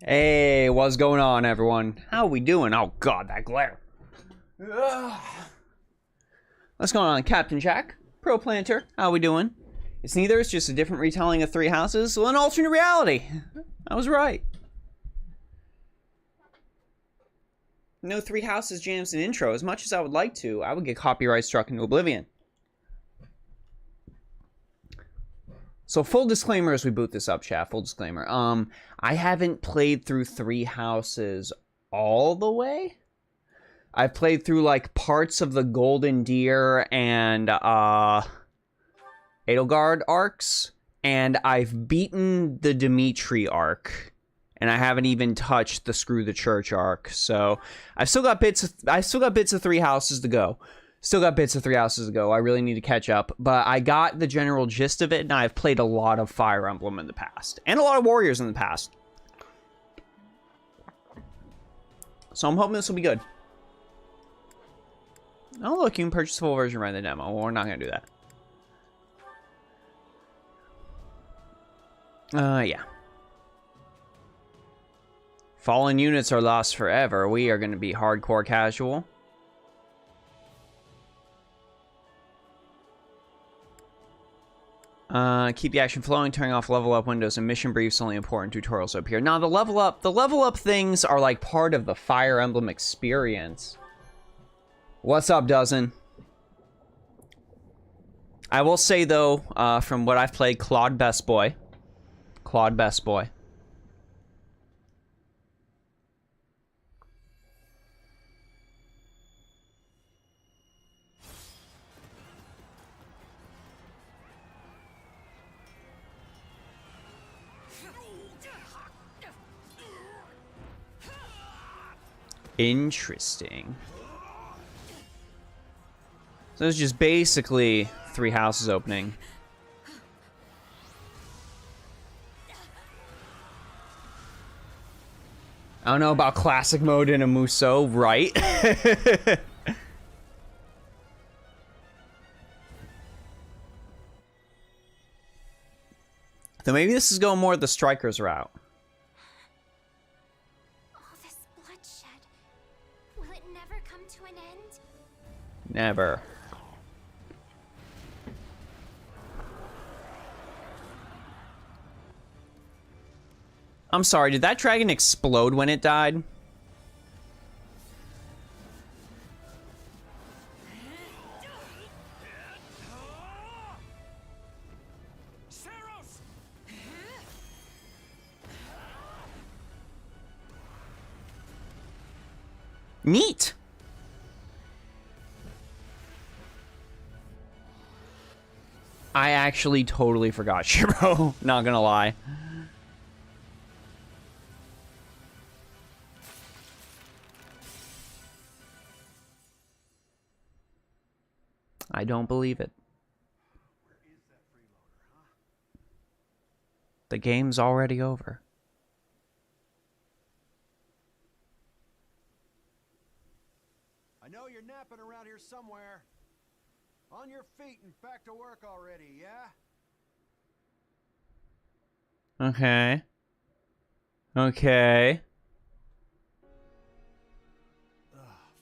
Hey, what's going on, everyone? How we doing? Oh god, that glare. What's going on, Captain Jack? Pro Planter, how we doing? It's neither, it's just a different retelling of Three Houses, well, an alternate reality. I was right. No Three Houses jams and intro. As much as I would like to, I would get copyright struck into oblivion. So full disclaimer as we boot this up, chat. Full disclaimer. I haven't played through Three Houses all the way. I've played through like parts of the Golden Deer and Edelgard arcs, and I've beaten the Dimitri arc, and I haven't even touched the Screw the Church arc. So I've still got bits of Three Houses to go. I really need to catch up, but I got the general gist of it, and I've played a lot of Fire Emblem in the past, and a lot of Warriors in the past. So I'm hoping this will be good. Oh, look, you can purchase the full version right in the demo. Well, we're not going to do that. Yeah. Fallen units are lost forever. We are going to be hardcore casual. Keep the action flowing, turning off level up windows and mission briefs, only important tutorials up here. Now, the level up things are like part of the Fire Emblem experience. What's up, Dozen? I will say, though, from what I've played, Claude Best Boy. Claude Best Boy. Interesting. So it's just basically Three Houses opening. I don't know about classic mode in a Musou, right? So maybe this is going more the Strikers route. Never. I'm sorry, did that dragon explode when it died? Neat! I actually totally forgot Shiro, not gonna lie. I don't believe it. The game's already over. I know you're napping around here somewhere. On your feet and back to work already, yeah? Okay. Okay.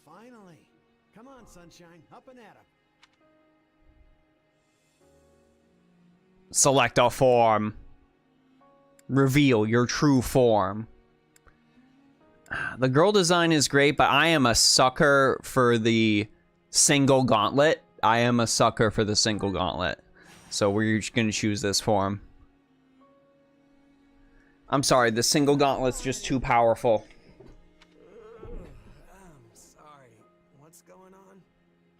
Finally. Come on, sunshine. Up and at 'em. Select a form. Reveal your true form. The girl design is great, but I am a sucker for the single gauntlet. I am a sucker for the single gauntlet. So we're just going to choose this form. I'm sorry, the single gauntlet's just too powerful. I'm sorry. What's going on?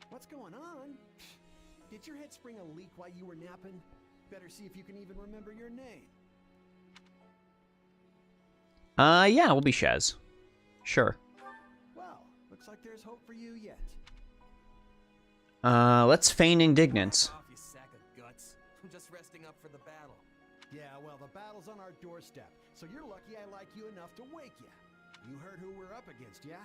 What's going on? Did your head spring a leak while you were napping? Better see if you can even remember your name. Yeah, we'll be Shez. Sure. Well, looks like there's hope for you yet. Let's feign indignance. Off, you sack of guts. I'm just resting up for the battle. Yeah, well, the battle's on our doorstep, so you're lucky I like you enough to wake you. You heard who we're up against, yeah?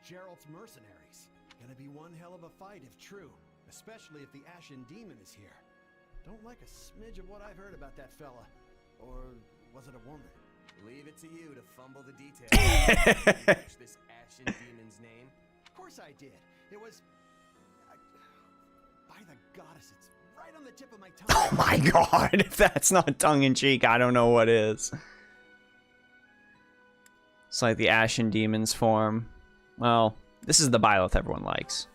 Geralt's mercenaries. Gonna be one hell of a fight if true, especially if the Ashen Demon is here. Don't like a smidge of what I've heard about that fella. Or was it a woman? Leave it to you to fumble the details. Catch this ashen demon's name. Of course I did. It was... by the goddess, it's right on the tip of my tongue. Oh my god, if that's not tongue-in-cheek, I don't know what is. It's like the Ashen Demon's form. Well, this is the Byleth everyone likes.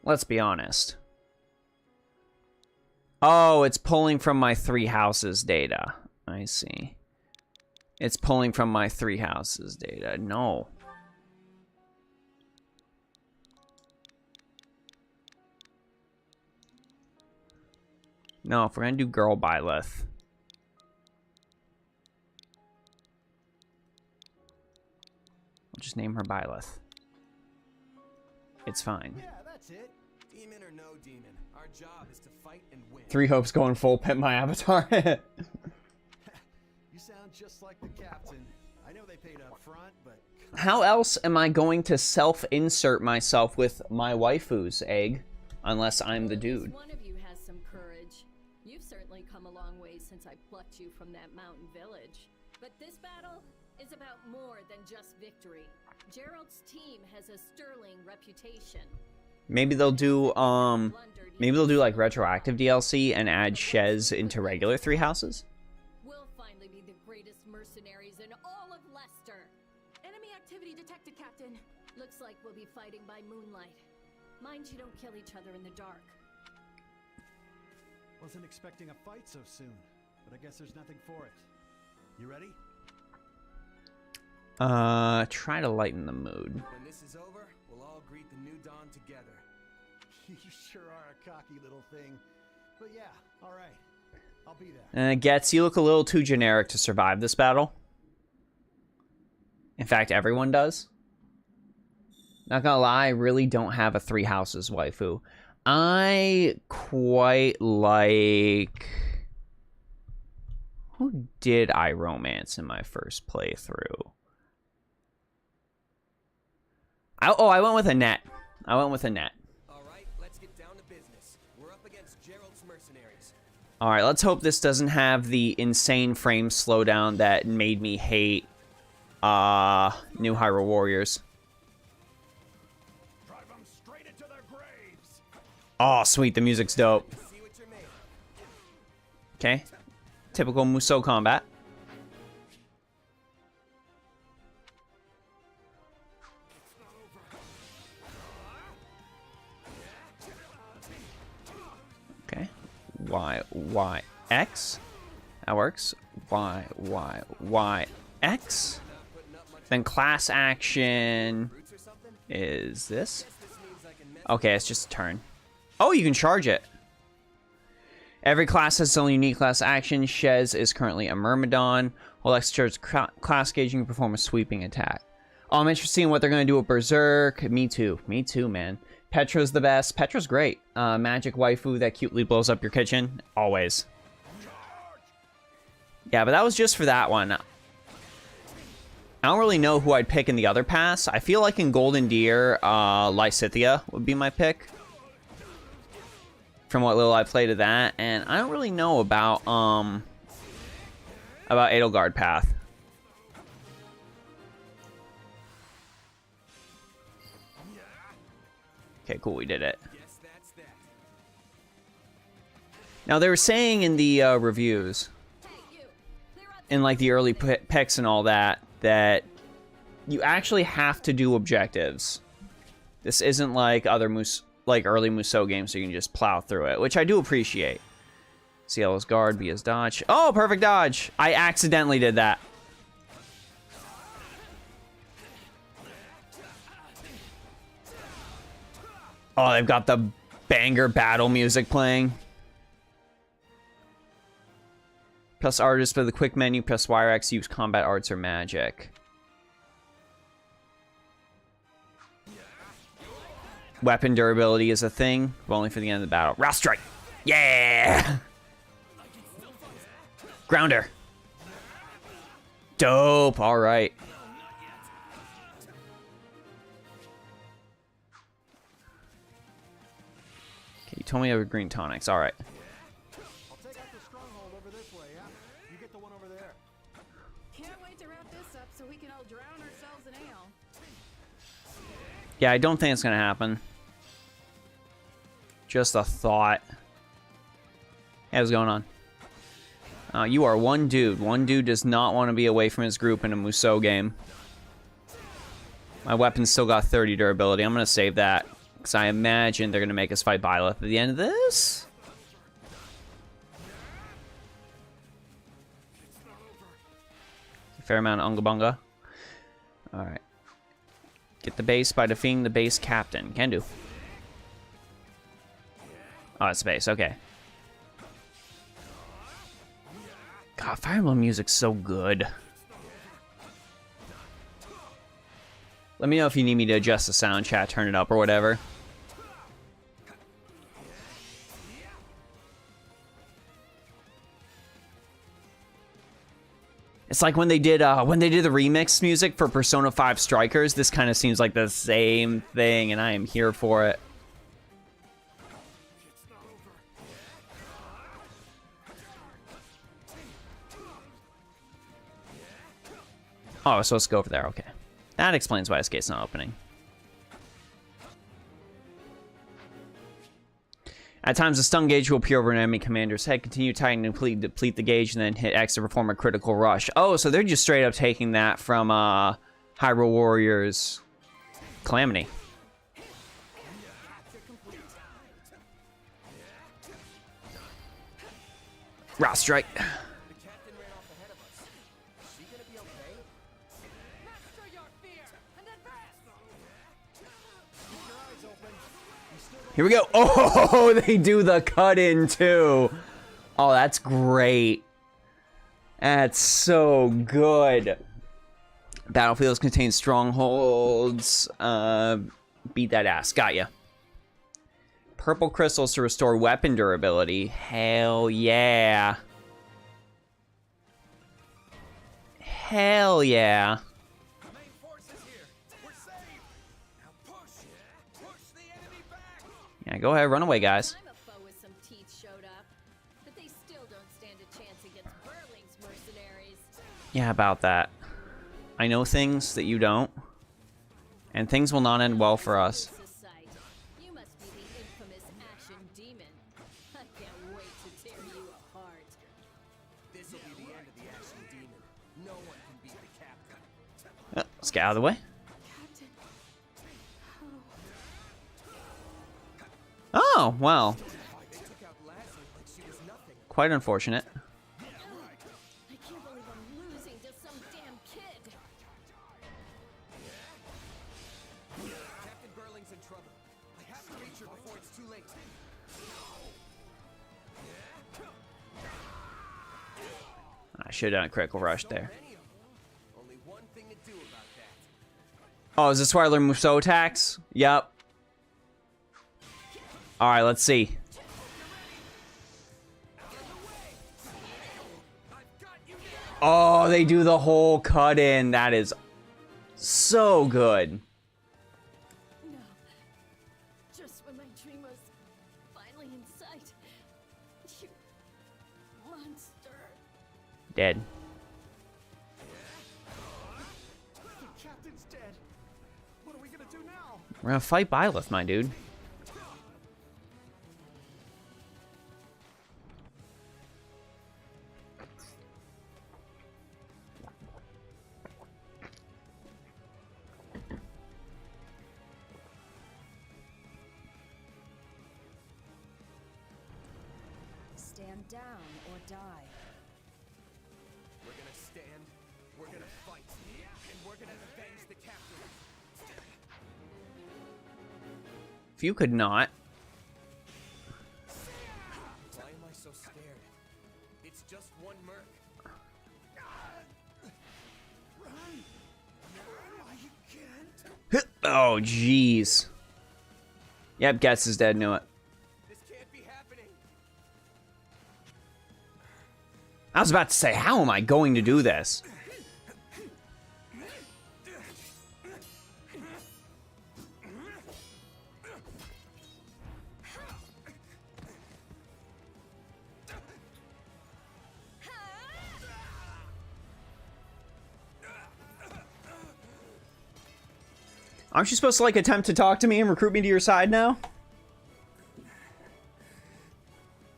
Let's be honest. Oh, it's pulling from my 3 houses data. I see. It's pulling from my 3 houses data. No. No, if we're gonna do girl Byleth. I'll just name her Byleth. It's fine. Yeah, that's it. Demon or no demon, our job is to fight and win. 3 hopes going full pimp my avatar. You sound just like the captain. I know they paid up front, but... How else am I going to self-insert myself with my waifu's egg? Unless I'm the dude. One of you has some courage. You've certainly come a long way since I plucked you from that mountain village. But this battle is about more than just victory. Gerald's team has a sterling reputation. Maybe they'll do like retroactive DLC and add Shez into regular 3 houses. We'll finally be the greatest mercenaries in all of Leicester. Enemy activity detected, Captain. Looks like we'll be fighting by moonlight. Mind you don't kill each other in the dark. Wasn't expecting a fight so soon, but I guess there's nothing for it. You ready? Try to lighten the mood. When this is over, we'll all greet the new dawn together. You sure are a cocky little thing. But yeah, all right. I'll be there. And Getz, you look a little too generic to survive this battle. In fact, everyone does. Not gonna lie, I really don't have a 3 houses waifu. I quite like... Who did I romance in my first playthrough? I went with Annette. All right, let's get down to business. We're up against Gerald's mercenaries. All right, let's hope this doesn't have the insane frame slowdown that made me hate New Hyrule Warriors. Drive them straight into their graves. Oh, sweet, the music's dope. See what you're made. Okay, typical Musou combat. Okay, Y, X. That works. Y, X. Then class action is this. Okay, it's just a turn. Oh, you can charge it. Every class has its own unique class action. Shez is currently a Myrmidon. While X charges class gauge, you can perform a sweeping attack. Oh, I'm interested in what they're going to do with Berserk. Me too, man. Petra's the best. Petra's great. Magic waifu that cutely blows up your kitchen. Always. Yeah, but that was just for that one. I don't really know who I'd pick in the other pass. I feel like in Golden Deer, Lysithea would be my pick. From what little I played of that. And I don't really know about Edelgard Path. Okay, cool, we did it. Now, they were saying in the reviews, in like the early picks and all that, that you actually have to do objectives. This isn't like other early Musou games, so you can just plow through it, which I do appreciate. CL as guard, B as dodge. Oh, perfect dodge! I accidentally did that. Oh, they've got the banger battle music playing. Press artist for the quick menu, press WireX, use combat arts or magic. Weapon durability is a thing, but only for the end of the battle. Rouse strike! Yeah! Grounder. Dope, alright. Okay, you told me I have green tonics, alright. I'll take out the stronghold over this way, yeah? You get the one over there. Can't wait to wrap this up so we can all drown ourselves in ale. Yeah, I don't think it's gonna happen. Just a thought. Hey, what's going on? You are one dude. One dude does not want to be away from his group in a Musou game. My weapon's still got 30 durability. I'm gonna save that. Because I imagine they're gonna make us fight Byleth at the end of this. Fair amount of Unga Bunga. Alright. Get the base by defeating the base captain. Can do. Oh, it's base. Okay. God, Fire Emblem music's so good. Let me know if you need me to adjust the sound, chat, turn it up, or whatever. It's like when they did the remix music for Persona 5 Strikers. This kind of seems like the same thing, and I am here for it. Oh, I was supposed to go over there. Okay. That explains why this gate's not opening. At times, a stun gauge will appear over an enemy commander's head. Continue tying to deplete the gauge, and then hit X to perform a critical rush. Oh, so they're just straight up taking that from Hyrule Warriors Calamity. Raw strike. The captain ran off ahead of us. Is she gonna be okay? Master your fear and advance. Keep your eyes open. You still don't Here we go. Oh, they do the cut in too. Oh, that's great. That's so good. Battlefields contain strongholds. Beat that ass. Got ya. Purple crystals to restore weapon durability. Hell yeah. Hell yeah. The main force is here. We're safe. Now push. Push the enemy back. Yeah, go ahead. Run away, guys. I'm a foe with some teeth showed up, but they still don't stand a chance against Burling's mercenaries. Yeah, about that. I know things that you don't. And things will not end well for us. This is sight. You must be the infamous Ashen Demon. I can't wait to tear you apart. This'll be the end of the Ashen Demon. No one can beat the captain. Let's get out of the way. Captain. Oh, well. They took out Lassie like she was nothing. Quite unfortunate. I can't believe I'm losing to some damn kid. Captain Burling's in trouble. I have to reach her before it's too late. I should have done a critical rush there. Many of them. Only one thing to do about that. Oh, is this where I learn Musou attacks? Yep. Alright, let's see. Oh, they do the whole cut in. That is so good. No. Just when my dream was finally in sight. You monster. Dead. The captain's dead. What are we gonna do now? We're gonna fight Byleth, my dude. Stand down or die. We're gonna stand, we're gonna fight, and we're gonna avenge the captain. If you could not. Why am I so scared? It's just one merc. Oh, jeez. Yep, Getz is dead. Knew it. This can't be happening. I was about to say, how am I going to do this? Aren't you supposed to, like, attempt to talk to me and recruit me to your side now?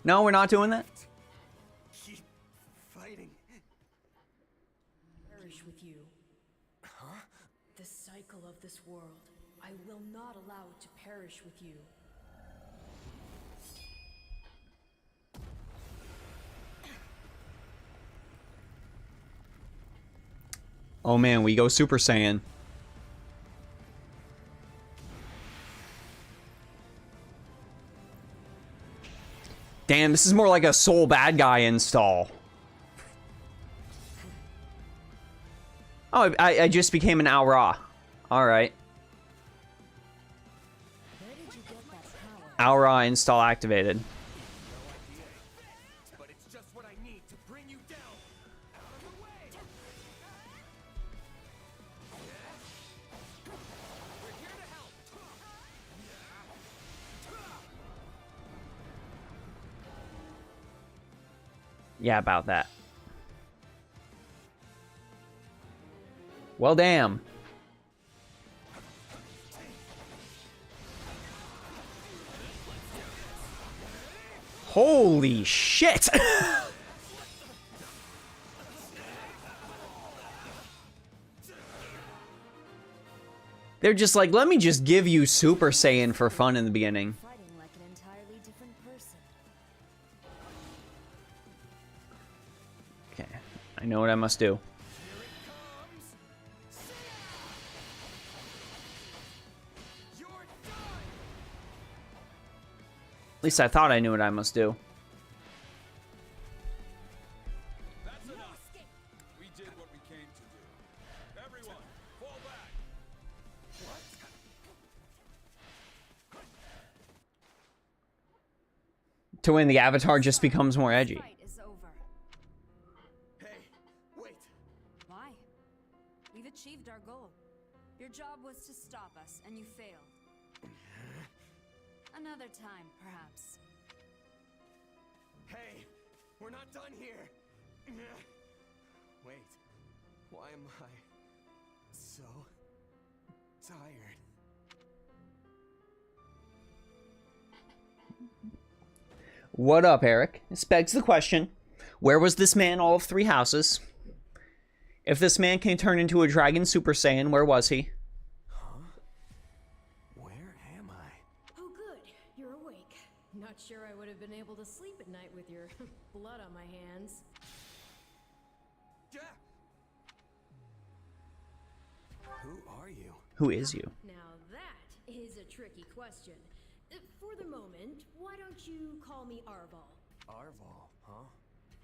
No, we're not doing that? Keep fighting. Perish with you. Huh? The cycle of this world. I will not allow it to perish with you. Oh man, we go Super Saiyan. Damn, this is more like a Soul Bad Guy install. Oh, I just became an Aura. Alright. Where did you get that power? Aura install activated. But it's just what I need to bring you down. Out of the way. We're here to help. Yeah, about that. Well, damn. Holy shit! They're just like, let me just give you Super Saiyan for fun in the beginning. Fighting like an entirely different person. Okay, I know what I must do. You're done. At least I thought I knew what I must do. That's enough. We did what we came to do. Everyone, fall back. To win, the avatar just becomes more edgy. Fight is over. Hey, wait. Why? We've achieved our goal. Your job was to stop us, and you failed. Another time, perhaps. Hey, we're not done here. Wait, why am I so tired? What up, Eric? This begs the question, where was this man all of 3 houses? If this man can turn into a Dragon Super Saiyan, where was he? Where am I? Oh, good. You're awake. Not sure I would have been able to sleep at night with your blood on my hands. Yeah. Who are you? Who is you? Now that is a tricky question. For the moment, why don't you call me Arval? Arval, huh?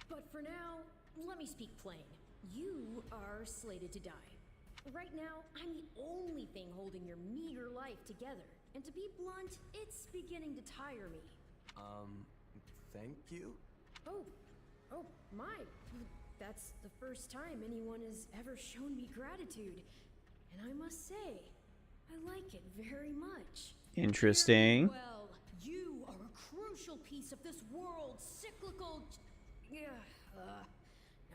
But for now, let me speak plain. You are slated to die. Right now, I'm the only thing holding your meager life together. And to be blunt, it's beginning to tire me. Thank you? Oh, my. That's the first time anyone has ever shown me gratitude. And I must say, I like it very much. Interesting. Well, you are a crucial piece of this world's cyclical...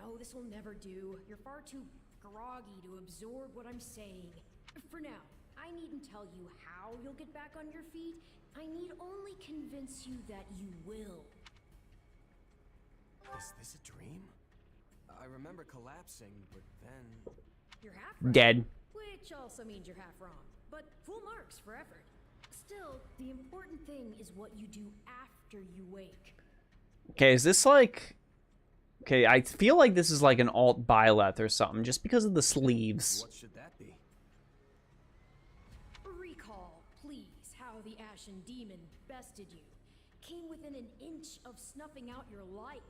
No, this will never do. You're far too groggy to absorb what I'm saying. For now, I needn't tell you how you'll get back on your feet. I need only convince you that you will. Is this a dream? I remember collapsing, but then... You're half right. Dead. Which also means you're half wrong. But full marks for effort. Still, the important thing is what you do after you wake. Okay, is this like... Okay, I feel like this is like an alt Byleth or something, just because of the sleeves. What should that be? Recall, please, how the Ashen Demon bested you. Came within an inch of snuffing out your life.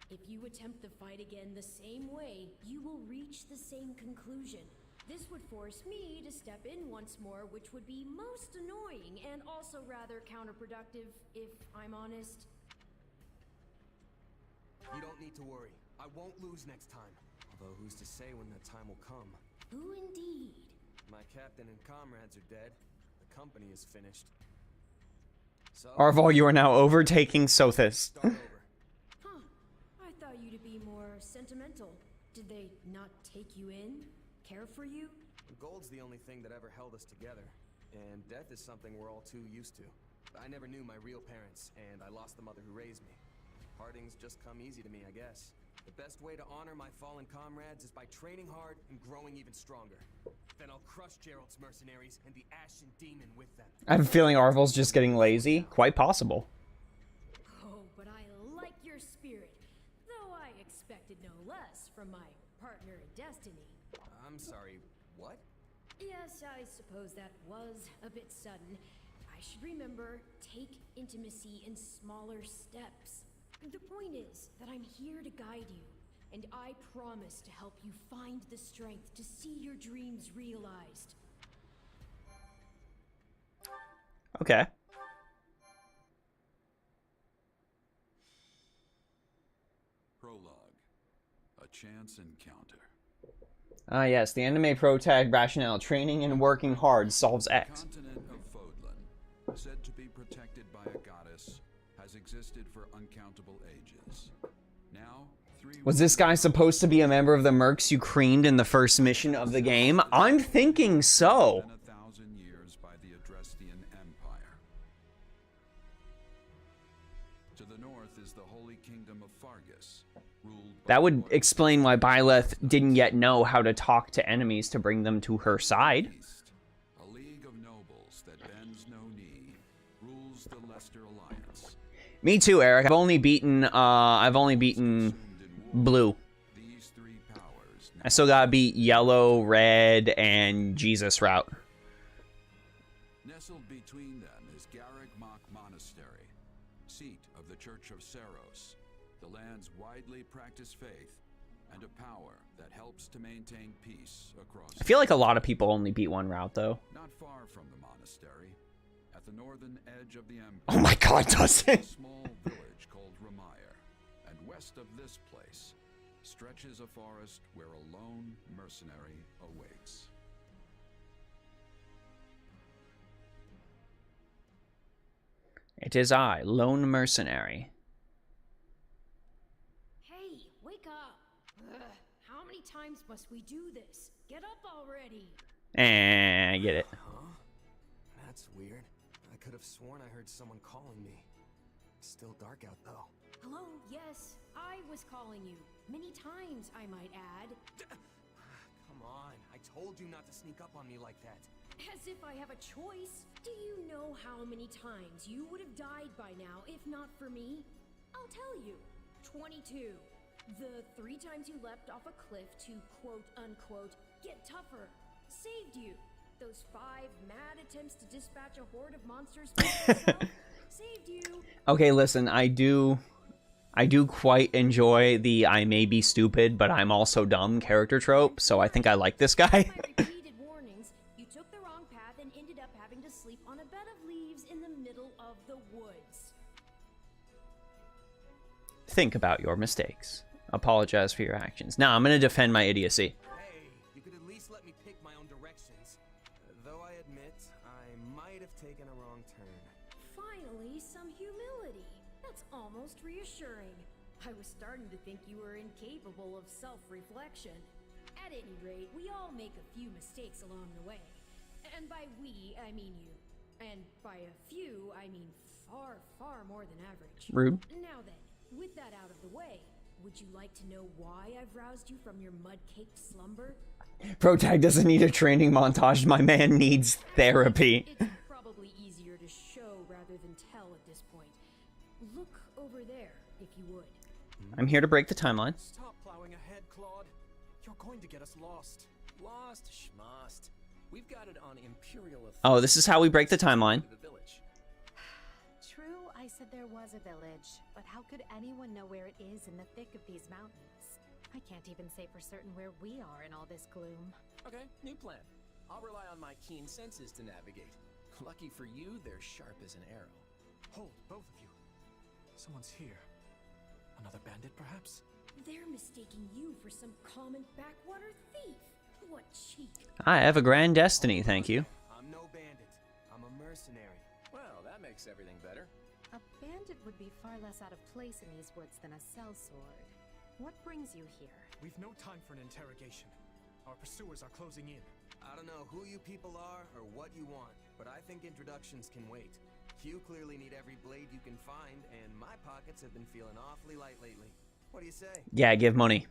If you attempt the fight again the same way, you will reach the same conclusion. This would force me to step in once more, which would be most annoying and also rather counterproductive, if I'm honest. You don't need to worry. I won't lose next time. Although who's to say when that time will come? Who indeed? My captain and comrades are dead. The company is finished. So, Arval, you are now overtaking Sothis. start over. Huh. I thought you to be more sentimental. Did they not take you in? Care for you? Gold's the only thing that ever held us together, and death is something we're all too used to. I never knew my real parents, and I lost the mother who raised me. Partings just come easy to me, I guess. The best way to honor my fallen comrades is by training hard and growing even stronger. Then I'll crush Gerald's mercenaries and the Ashen Demon with them. I have a feeling Arvel's just getting lazy. Quite possible. Oh, but I like your spirit, though I expected no less from my partner in destiny. I'm sorry, what? Yes, I suppose that was a bit sudden. I should remember, take intimacy in smaller steps. The point is that I'm here to guide you, and I promise to help you find the strength to see your dreams realized. Okay. Prologue. A chance encounter. Ah, yes, the anime protag rationale: training and working hard solves X. The continent of Fodlan, said to be protected by a goddess, has existed for uncountable ages. Now, Was this guy supposed to be a member of the Mercs you creamed in the first mission of the game? I'm thinking so. 1,000 years by the Adrestian Empire. To the north is the Holy Kingdom of Fargus, ruled by That would explain why Byleth didn't yet know how to talk to enemies to bring them to her side. East. A league of nobles that bends no knee, rules the Leicester Alliance. Me too, Eric. I've only beaten blue. These three powers I still gotta beat yellow, red, and Jesus route. nestled between them is Garrick Mach Monastery, seat of the Church of Saros, the land's widely practiced faith, and a power that helps to maintain peace across. I feel like a lot of people only beat one route, though. Not far from the monastery, at the northern edge of the empire. Oh my god, does A it? small village called Ramire, and west of this place stretches a forest where a lone mercenary awaits. It is I, lone mercenary. Hey, wake up! Ugh, how many times must we do this? Get up already! And I get it. Huh? That's weird. I could have sworn I heard someone calling me. It's still dark out though. Hello, yes, I was calling you. Many times, I might add. Come on, I told you not to sneak up on me like that. As if I have a choice. Do you know how many times you would have died by now if not for me? I'll tell you. 22. The 3 times you leapt off a cliff to quote-unquote get tougher saved you. Those 5 mad attempts to dispatch a horde of monsters by yourself saved you. Okay, listen, I do quite enjoy the I may be stupid, but I'm also dumb character trope, so I think I like this guy. My repeated warnings, you took the wrong path and ended up having to sleep on a bed of leaves in the middle of the woods. Think about your mistakes. Apologize for your actions. Now, I'm gonna defend my idiocy. Hey, you could at least let me pick my own directions. Though I admit, I might have taken a wrong turn. Finally, some humility. That's almost reassuring. I was starting to think you were incapable of self-reflection. At any rate, we all make a few mistakes along the way. And by we, I mean you. And by a few, I mean far, far more than average. Rude. Now then, with that out of the way, would you like to know why I've roused you from your mud-caked slumber? Protag doesn't need a training montage. My man needs therapy. It's probably easier to show rather than tell at this point. Look over there, if you would. I'm here to break the timeline. Stop plowing ahead, Claude. You're going to get us lost. Lost, schmost. We've got it on Imperial authority. Oh, this is how we break the timeline. The village. True, I said there was a village, but how could anyone know where it is in the thick of these mountains? I can't even say for certain where we are in all this gloom. Okay, new plan. I'll rely on my keen senses to navigate. Lucky for you, they're sharp as an arrow. Hold, both of you. Someone's here. Another bandit, perhaps? They're mistaking you for some common backwater thief. What cheek. I have a grand destiny, thank you. I'm no bandit. I'm a mercenary. Well, that makes everything better. A bandit would be far less out of place in these woods than a sellsword. What brings you here? We've no time for an interrogation. Our pursuers are closing in. I don't know who you people are or what you want, but I think introductions can wait. You clearly need every blade you can find, and my pockets have been feeling awfully light lately. What do you say? Yeah, give money.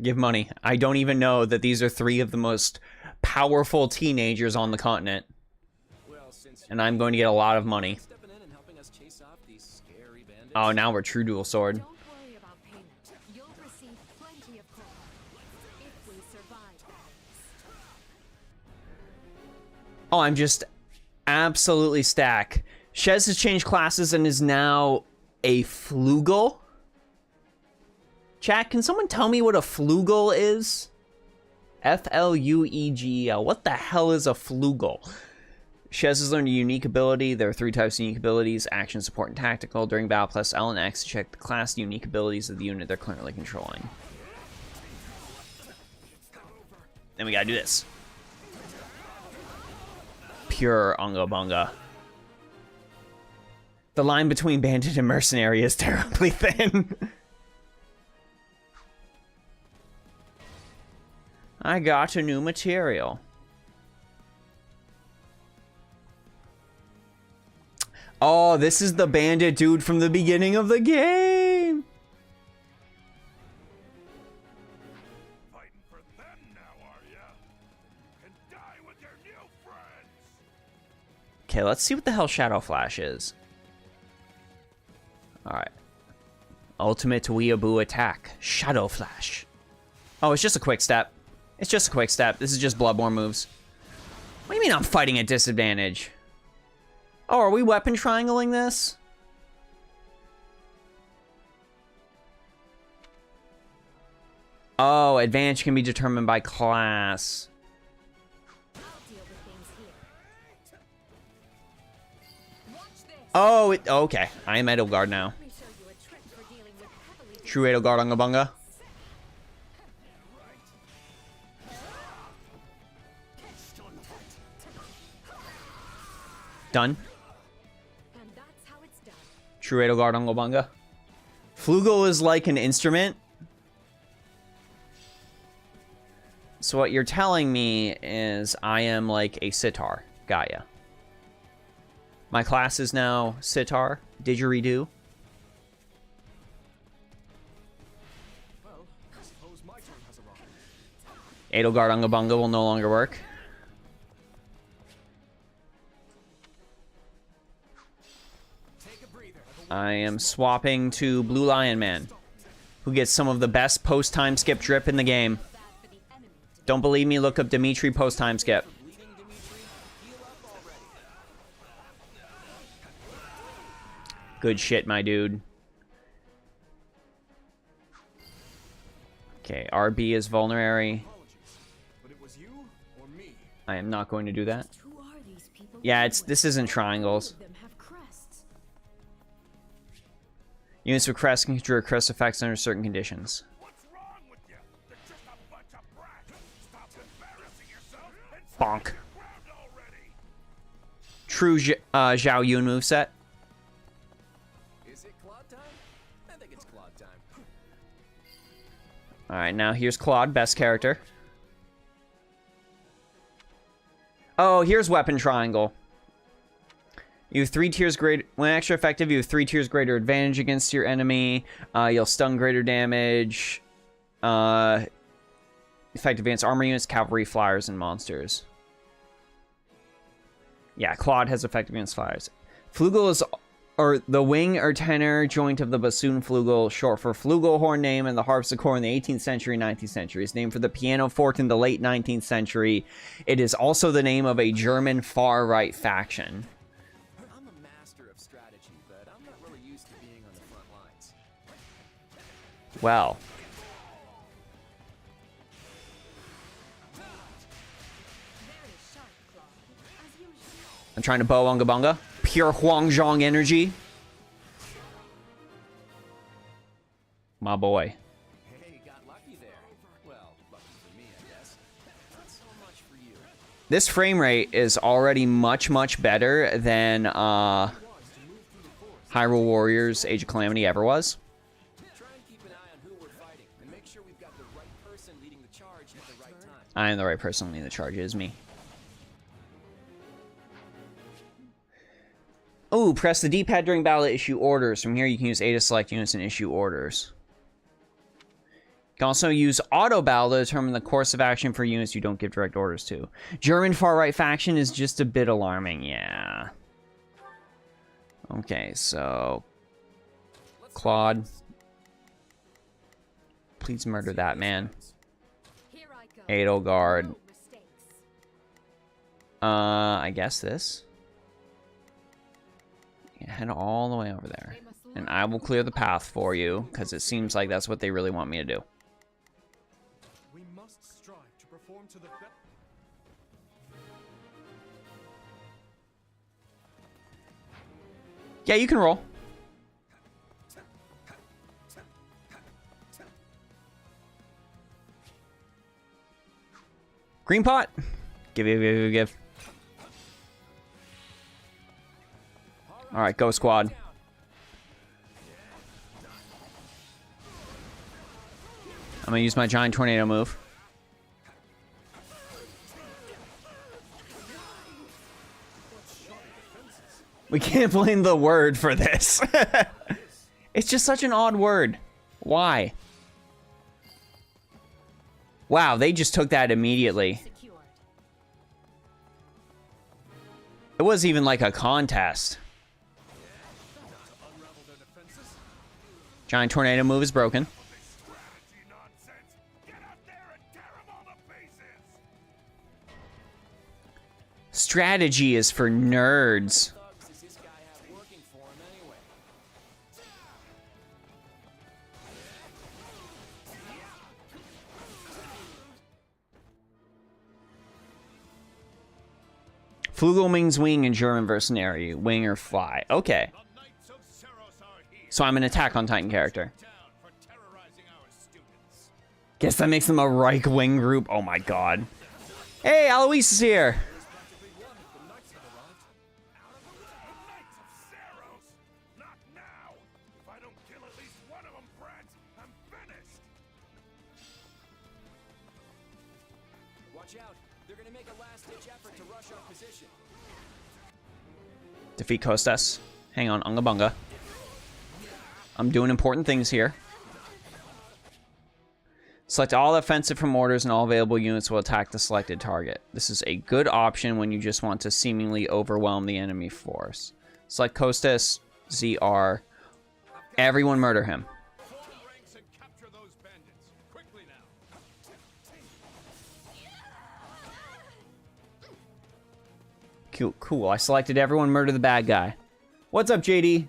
Give money. I don't even know that these are 3 of the most powerful teenagers on the continent. Well, since And I'm going to get a lot of money. stepping in and helping us chase off these scary bandits. Oh, now we're true dual sword. Don't worry about payment. You'll receive plenty of coin if we survive that. Oh, I'm just absolutely stacked. Shez has changed classes and is now a flugel. Chat, can someone tell me what a flugel is? F-L-U-E-G-E-L. What the hell is a flugel? Shez has learned a unique ability. There are 3 types of unique abilities: action, support, and tactical. During battle, press L and X to check the class and unique abilities of the unit they're currently controlling. Then we gotta do this. Pure Unga Bunga. The line between bandit and mercenary is terribly thin. I got a new material. Oh, this is the bandit dude from the beginning of the game. Fighting for them now, are ya? And die with your new friends. Okay, let's see what the hell Shadow Flash is. Alright. Ultimate Weeaboo attack. Shadow Flash. Oh, it's just a quick step. It's just a quick step. This is just Bloodborne moves. What do you mean I'm fighting at disadvantage? Oh, are we weapon triangling this? Oh, advantage can be determined by class. Oh, okay. I am Edelgard now. True Edelgard Unga Bunga. Done. True Edelgard Unga Bunga. Flugel is like an instrument. So what you're telling me is I am like a sitar. Got ya. My class is now sitar. Didgeridoo. Well, I suppose my turn has arrived. Edelgard Unga Bunga will no longer work. I am swapping to Blue Lion Man, who gets some of the best post-time skip drip in the game. Don't believe me? Look up Dimitri post-time skip. Good shit, my dude. Okay, RB is vulnerary. I am not going to do that. Yeah, this isn't triangles. Units with crest can conjure crest effects under certain conditions. Bonk. True Zhao Yun moveset. Is it Claude time? I think it's Claude time. Alright, now here's Claude, best character. Oh, here's weapon triangle. You have 3 tiers greater. When extra effective, you have 3 tiers greater advantage against your enemy. You'll stun greater damage. Effective against armor units, cavalry, flyers, and monsters. Yeah, Claude has effective against flyers. Flugel is, or the wing or tenor joint of the bassoon flugel, short for flugelhorn name and the harpsichord in the 18th century, 19th century. It's named for the pianoforte in the late 19th century. It is also the name of a German far-right faction. Well. I'm trying to bow Unga Bunga. Pure Huangjong energy. My boy. Hey, got lucky there. Well, lucky for me, I guess. Not so much for you. This frame rate is already much, much better than Hyrule Warriors Age of Calamity ever was. Try and keep an eye on who we're fighting, and make sure we've got the right person leading the charge at the right I am the right person to lead the charge, is me. Oh, press the D-pad during battle to issue orders. From here, you can use A to select units and issue orders. You can also use auto battle to determine the course of action for units you don't give direct orders to. German far-right faction is just a bit alarming, yeah. Okay, so... Claude. Please murder that man. Edelgard. I guess this. Yeah, head all the way over there. And I will clear the path for you, because it seems like that's what they really want me to do. We must strive to perform to the best. Yeah, you can roll. Green pot. Give. All right, go squad. I'm gonna use my giant tornado move. We can't blame the word for this. It's just such an odd word. Why? Wow, they just took that immediately. It wasn't even like a contest. Giant tornado move is broken. Strategy is for nerds. Flugel means wing in German Mercenary. Wing or fly. Okay. So I'm an attack on Titan character. Guess that makes them a Reich wing group. Oh my god. Hey, Alois is here. Watch out. They're gonna make a last-ditch effort to rush our position. Defeat Kostas. Hang on, Unga Bunga. I'm doing important things here. Select all offensive from orders and all available units will attack the selected target. This is a good option when you just want to seemingly overwhelm the enemy force. Select Kostas, ZR. Everyone murder him. Cool. I selected everyone murder the bad guy. What's up, JD?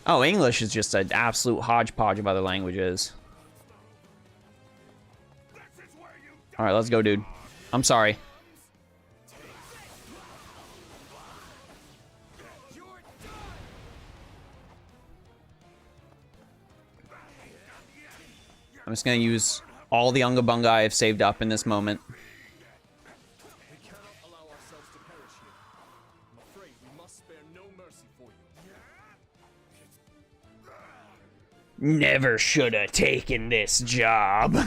Oh, English is just an absolute hodgepodge of other languages. Alright, let's go, dude. I'm sorry. I'm just gonna use all the Unga Bunga I have saved up in this moment. We cannot allow ourselves to perish here. I'm afraid we must spare no mercy for you. Never should have taken this job.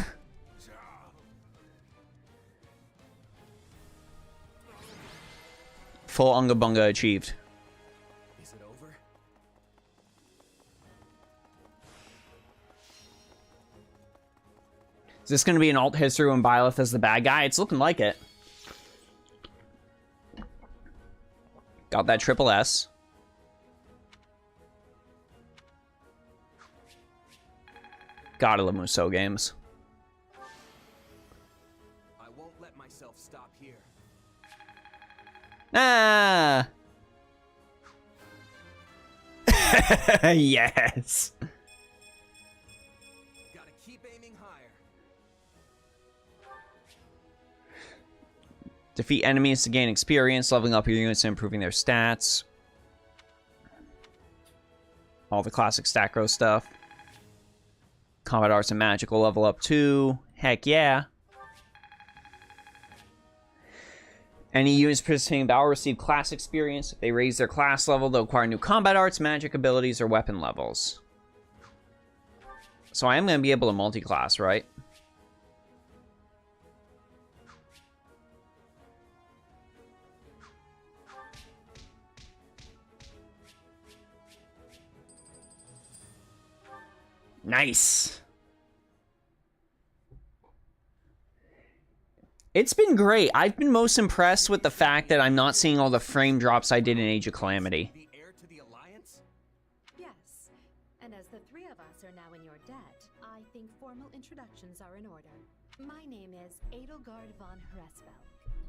Full Unga Bunga achieved. Is it over? Is this going to be an alt history when Byleth is the bad guy? It's looking like it. Got that triple S. Gotta love Musou games. I won't let myself stop here. Ah! Yes! Gotta keep aiming higher. Defeat enemies to gain experience, leveling up your units and improving their stats. All the classic stat growth stuff. Combat Arts and Magical level up too. Heck yeah. Any units participating in battle receive class experience. If they raise their class level, they'll acquire new combat arts, magic abilities, or weapon levels. So I am going to be able to multi-class, right? Nice. It's been great. I've been most impressed with the fact that I'm not seeing all the frame drops I did in Age of Calamity. The heir to the Alliance? Yes. And as the three of us are now in your debt, I think formal introductions are in order. My name is Edelgard von Hresvelg,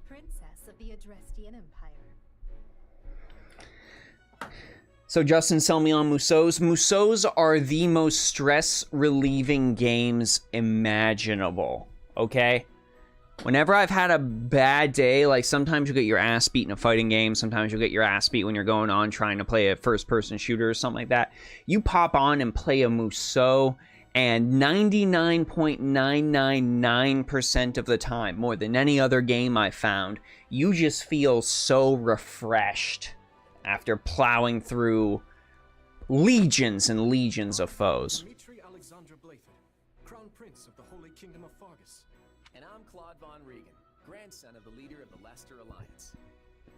Princess of the Adrestian Empire. So Justin, sell me on Musos. Musos are the most stress-relieving games imaginable, okay? Whenever I've had a bad day, like sometimes you get your ass beat in a fighting game, sometimes you'll get your ass beat when you're going on trying to play a first-person shooter or something like that. You pop on and play a Muso, and 99.999% of the time, more than any other game I've found, you just feel so refreshed after plowing through legions and legions of foes. Dmitri Alexander Blayford, Crown Prince of the Holy Kingdom of Fargus. And I'm Claude von Regan, grandson of the leader of the Leicester Alliance.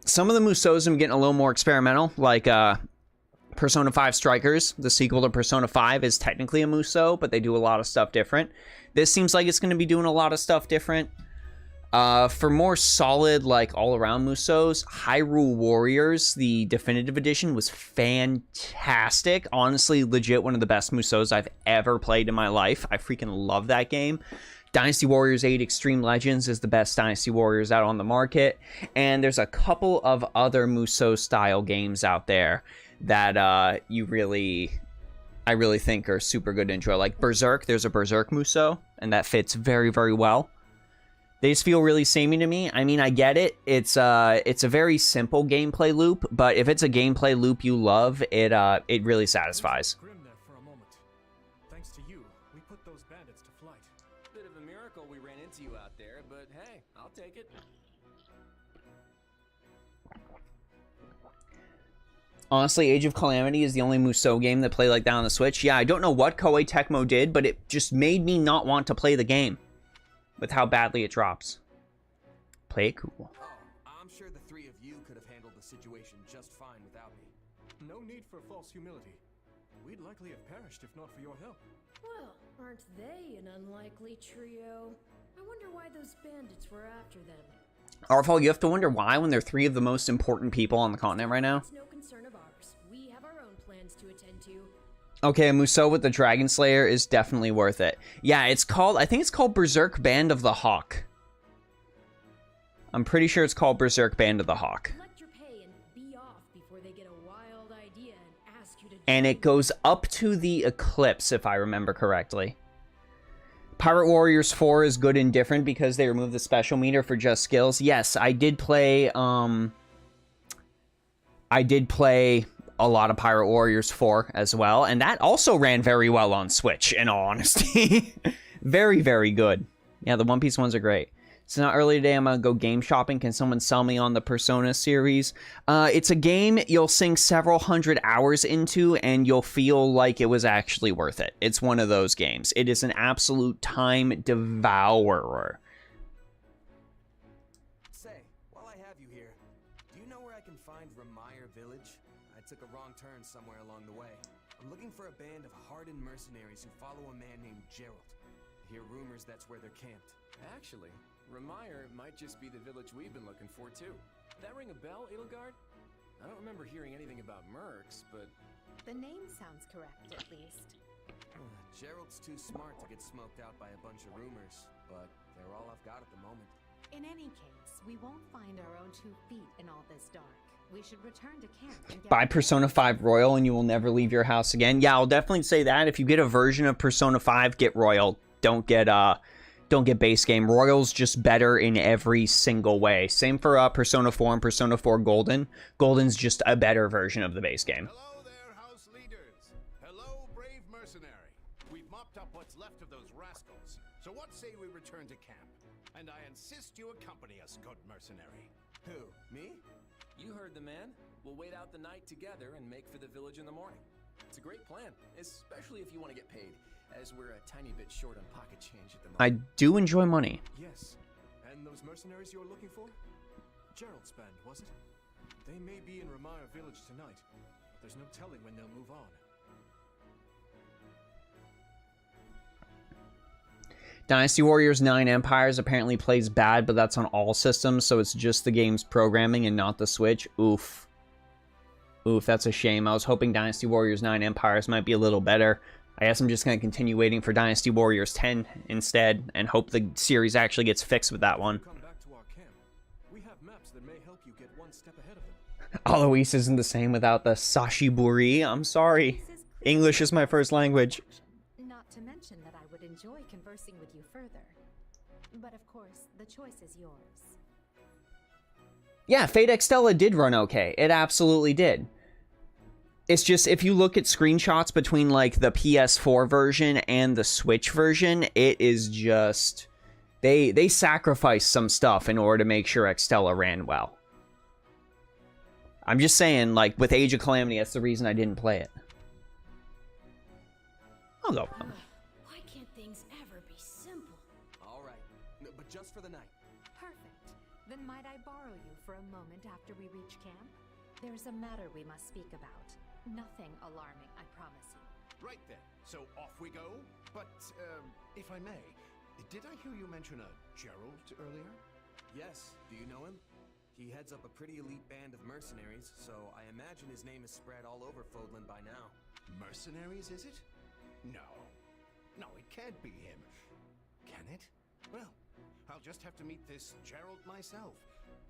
Some of the Musos are getting a little more experimental, like Persona 5 Strikers. The sequel to Persona 5 is technically a Muso, but they do a lot of stuff different. This seems like it's going to be doing a lot of stuff different. For more solid, like, all-around Musos, Hyrule Warriors, the definitive edition, was fantastic. Honestly, legit one of the best Musos I've ever played in my life. I freaking love that game. Dynasty Warriors 8 Extreme Legends is the best Dynasty Warriors out on the market. And there's a couple of other Muso-style games out there that I really think are super good to enjoy. Like Berserk, there's a Berserk Muso, and that fits very, very well. They just feel really samey to me. I mean, I get it. It's a very simple gameplay loop, but if it's a gameplay loop you love, it really satisfies. Grim there for a moment. Thanks to you, we put those bandits to flight. Bit of a miracle we ran into you out there, but hey, I'll take it. Honestly, Age of Calamity is the only Muso game that played like that on the Switch. Yeah, I don't know what Koei Tecmo did, but it just made me not want to play the game with how badly it drops. Play it cool. Oh, I'm sure the three of you could have handled the situation just fine without me. No need for false humility. We'd likely have perished if not for your help. Well, aren't they an unlikely trio? I wonder why those bandits were after them. Arfal, you have to wonder why when they're three of the most important people on the continent right now. It's no concern of ours. We have our own plans to attend to. Okay, a Muso with the Dragon Slayer is definitely worth it. Yeah, I think it's called Berserk Band of the Hawk. I'm pretty sure it's called Berserk Band of the Hawk. Collect your pay and be off before they get a wild idea and ask you to. And it goes up to the Eclipse, if I remember correctly. Pirate Warriors 4 is good and different because they remove the special meter for just skills. Yes, I did play a lot of Pirate Warriors 4 as well, and that also ran very well on Switch, in all honesty. Very, very good. Yeah, the One Piece ones are great. So now early today, I'm going to go game shopping. Can someone sell me on the Persona series? It's a game you'll sink several hundred hours into, and you'll feel like it was actually worth it. It's one of those games. It is an absolute time devourer. Say, while I have you here, do you know where I can find Remire Village? I took a wrong turn somewhere along the way. I'm looking for a band of hardened mercenaries who follow a man named Geralt. I hear rumors that's where they're camped. Actually, Remire might just be the village we've been looking for, too. That ring a bell, Edelgard? I don't remember hearing anything about mercs, but... The name sounds correct, at least. Gerald's too smart to get smoked out by a bunch of rumors, but they're all I've got at the moment. In any case, we won't find our own 2 feet in all this dark. We should return to camp and get... Buy Persona 5 Royal and you will never leave your house again. Yeah, I'll definitely say that. If you get a version of Persona 5, get Royal. Don't get base game. Royal's just better in every single way. Same for Persona 4 and Persona 4 Golden. Golden's just a better version of the base game. Hello there, house leaders. Hello, brave mercenary. We've mopped up what's left of those rascals. So what say we return to camp? And I insist you accompany us, good mercenary. Who? Me? You heard the man. We'll wait out the night together and make for the village in the morning. It's a great plan, especially if you want to get paid, as we're a tiny bit short on pocket change at the I moment. do enjoy money. Yes. And those mercenaries you're looking for? Gerald's band, was it? They may be in Ramire village tonight, but there's no telling when they'll move on. Dynasty Warriors 9 Empires apparently plays bad, but that's on all systems, so it's just the game's programming and not the Switch. Oof. Oof, that's a shame. I was hoping Dynasty Warriors 9 Empires might be a little better. I guess I'm just going to continue waiting for Dynasty Warriors 10 instead, and hope the series actually gets fixed with that one. Come back to our camp. We have maps that may help you get one step ahead of them. Alois isn't the same without the sashiburi. I'm sorry. English is my first language. Not to mention that I would enjoy conversing with you further. But of course, the choice is yours. Yeah, Fate Extella did run okay. It absolutely did. It's just, if you look at screenshots between, like, the PS4 version and the Switch version, it is just... They sacrificed some stuff in order to make sure Extella ran well. I'm just saying, like, with Age of Calamity, that's the reason I didn't play it. I'll go with them. Why can't things ever be simple? All right, no, but just for the night. Perfect. Then might I borrow you for a moment after we reach camp? There's a matter we must speak about. Nothing alarming, I promise you. Right then. So off we go. But, if I may, did I hear you mention a Gerald earlier? Yes, do you know him? He heads up a pretty elite band of mercenaries, so I imagine his name is spread all over Fodlan by now. Mercenaries, is it? No. No, it can't be him. Can it? Well, I'll just have to meet this Gerald myself.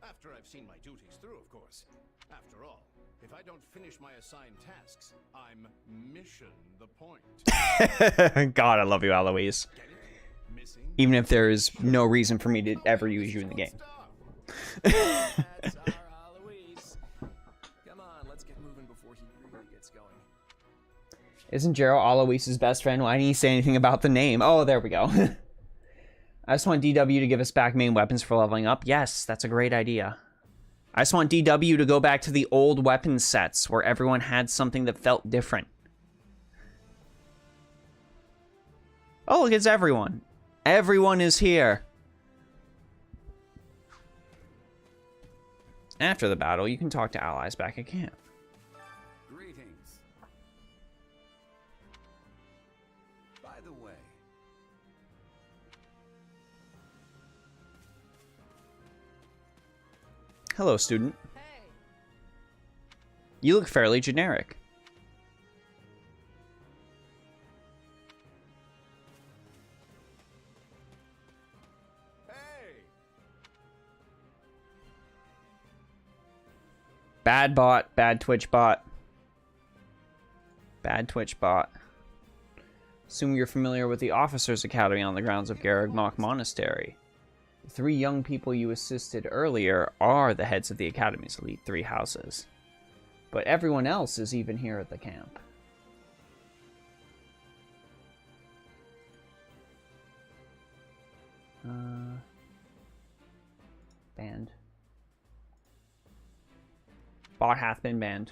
After I've seen my duties through, of course. After all, if I don't finish my assigned tasks, I'm mission the point. God, I love you, Alois. Even if there's no reason for me to ever use you in the game. That's our Alois. Come on, let's get moving before he really gets going. Isn't Gerald Alois' best friend? Why didn't he say anything about the name? Oh, there we go. I just want DW to give us back main weapons for leveling up. Yes, that's a great idea. I just want DW to go back to the old weapon sets where everyone had something that felt different. Oh, look, it's everyone. Everyone is here. After the battle, you can talk to allies back at camp. Greetings. By the way, Hello, student. Hey, You look fairly generic. Hey! Bad bot, bad Twitch bot. Bad Twitch bot. Assume you're familiar with the Officers Academy on the grounds of Garreg Monastery. The 3 young people you assisted earlier are the heads of the Academy's elite 3 houses. But everyone else is even here at the camp. Banned. Bot hath been banned.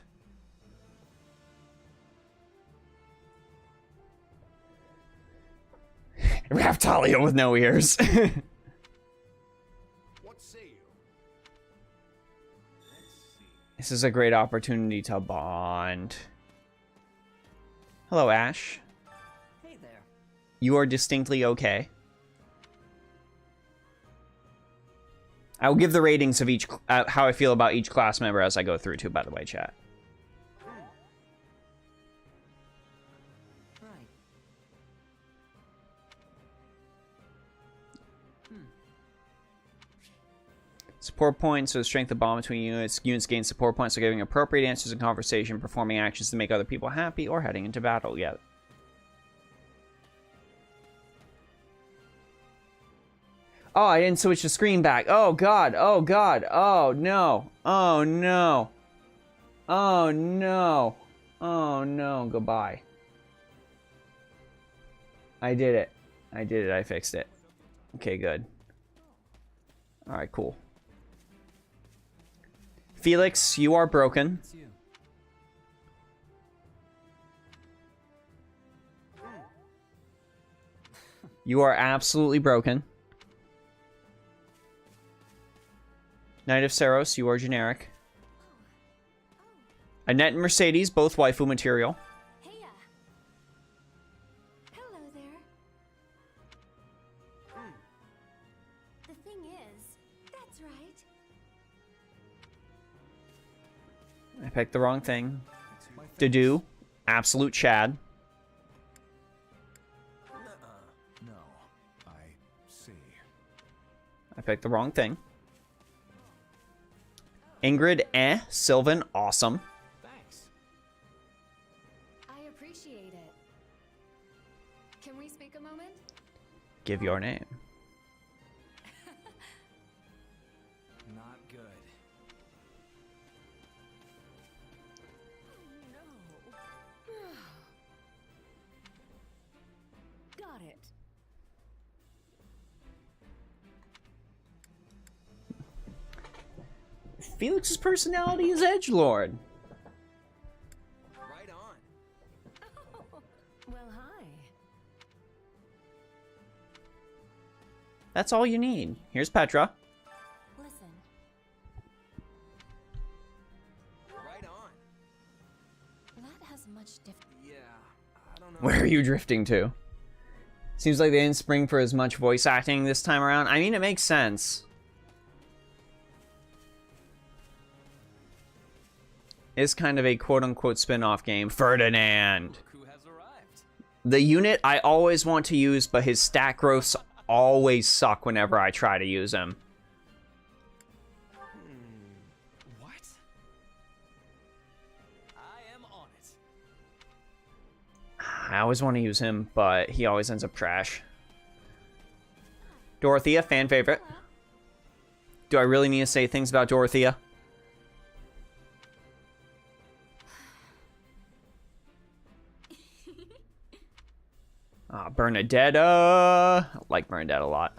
Raptalia with no ears. What say you? This is a great opportunity to bond. Hello, Ash. Hey there. You are distinctly okay. I will give the ratings of each, how I feel about each class member as I go through too, by the way, chat. Right. Support points, so the strength of bond between units. Units gain support points for giving appropriate answers in conversation, performing actions to make other people happy, or heading into battle. Yeah. Oh, I didn't switch the screen back. Oh, God. Oh, God. Oh, no. Oh, no. Oh, no. Oh, no. Goodbye. I did it. I did it. I fixed it. Okay, good. All right, cool. Felix, you are broken. It's you. You are absolutely broken. Knight of Saros, you are generic. Annette and Mercedes, both waifu material. Heya. Hello there. The thing is, that's right. I picked the wrong thing. Dedue, absolute Chad. No, I see. I picked the wrong thing. Ingrid, Sylvan, awesome. Thanks. I appreciate it. Can we speak a moment? Give your name. Not good. Got it. Felix's personality is edgelord. Right on. Well, hi. That's all you need. Here's Petra. Listen, Right on. that has much different. Yeah, I don't know. Where are you drifting to? Seems like they didn't spring for as much voice acting this time around. I mean, it makes sense. It's kind of a quote-unquote spin-off game. Ferdinand. Look who has arrived. The unit I always want to use, but his stat growths always suck whenever I try to use him. What? I am on it. I always want to use him, but he always ends up trash. Dorothea, fan favorite. Do I really need to say things about Dorothea? Bernadetta. I like Bernadette a lot.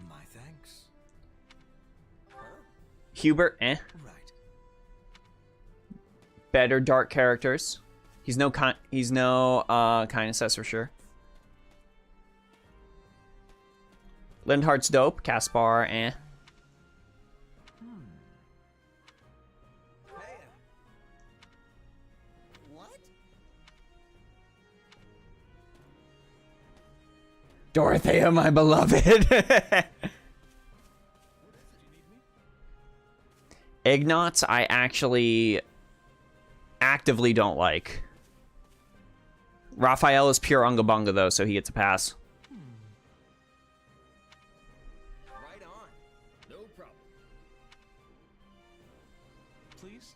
My thanks. Hubert, Right. Better dark characters. He's no kindness, that's for sure. Lindhart's dope. Caspar, Hey. What? Dorothea, my beloved. Ignatz, I actually actively don't like. Raphael is pure unga bunga though, so he gets a pass. Right on. No problem. Please?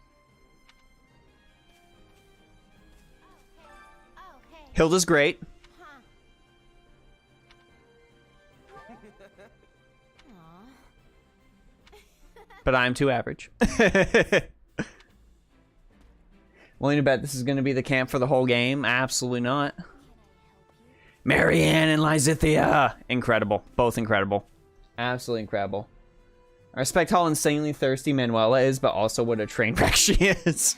Oh, hey. Hilda's great. Huh. But I'm too average. Willing to bet this is going to be the camp for the whole game? Absolutely not. Marianne and Lysithia! Incredible. Both incredible. Absolutely incredible. I respect how insanely thirsty Manuela is, but also what a train wreck she is.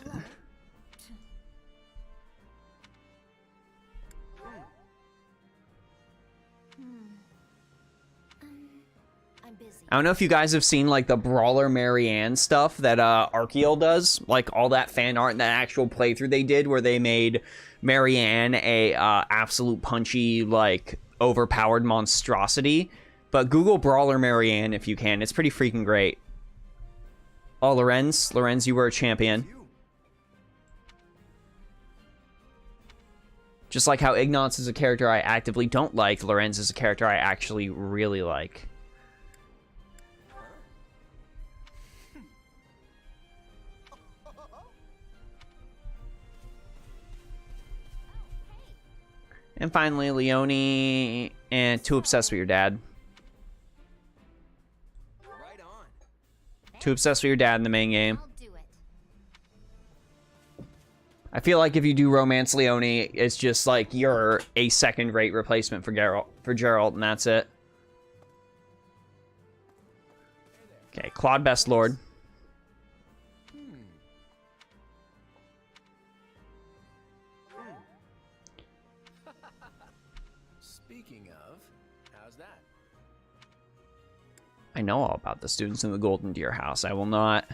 I'm busy. I don't know if you guys have seen like the Brawler Marianne stuff that Archeol does, like all that fan art and that actual playthrough they did where they made Marianne a absolute punchy, like overpowered monstrosity. But Google Brawler Marianne if you can. It's pretty freaking great. Oh, Lorenz, you were a champion. Just like how Ignatz is a character I actively don't like, Lorenz is a character I actually really like. And finally, Leone, and too obsessed with your dad. Right on. Too obsessed with your dad in the main game. I'll do it. I feel like if you do romance Leone, it's just like you're a second-rate replacement for Geralt, and that's it. Okay, Claude Best Lord. Speaking of, how's that? I know all about the students in the Golden Deer House. I will not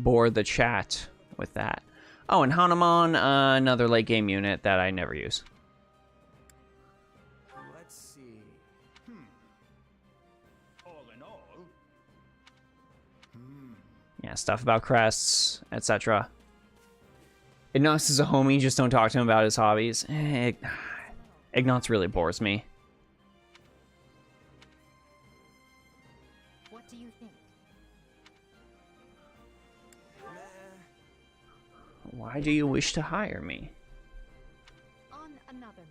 bore the chat with that. Oh, and Hanuman, another late game unit that I never use. Let's see. All in all, Yeah, stuff about crests, etc. Ignox is a homie, just don't talk to him about his hobbies. Ignox really bores me. What do you think? Why do you wish to hire me? On another matter.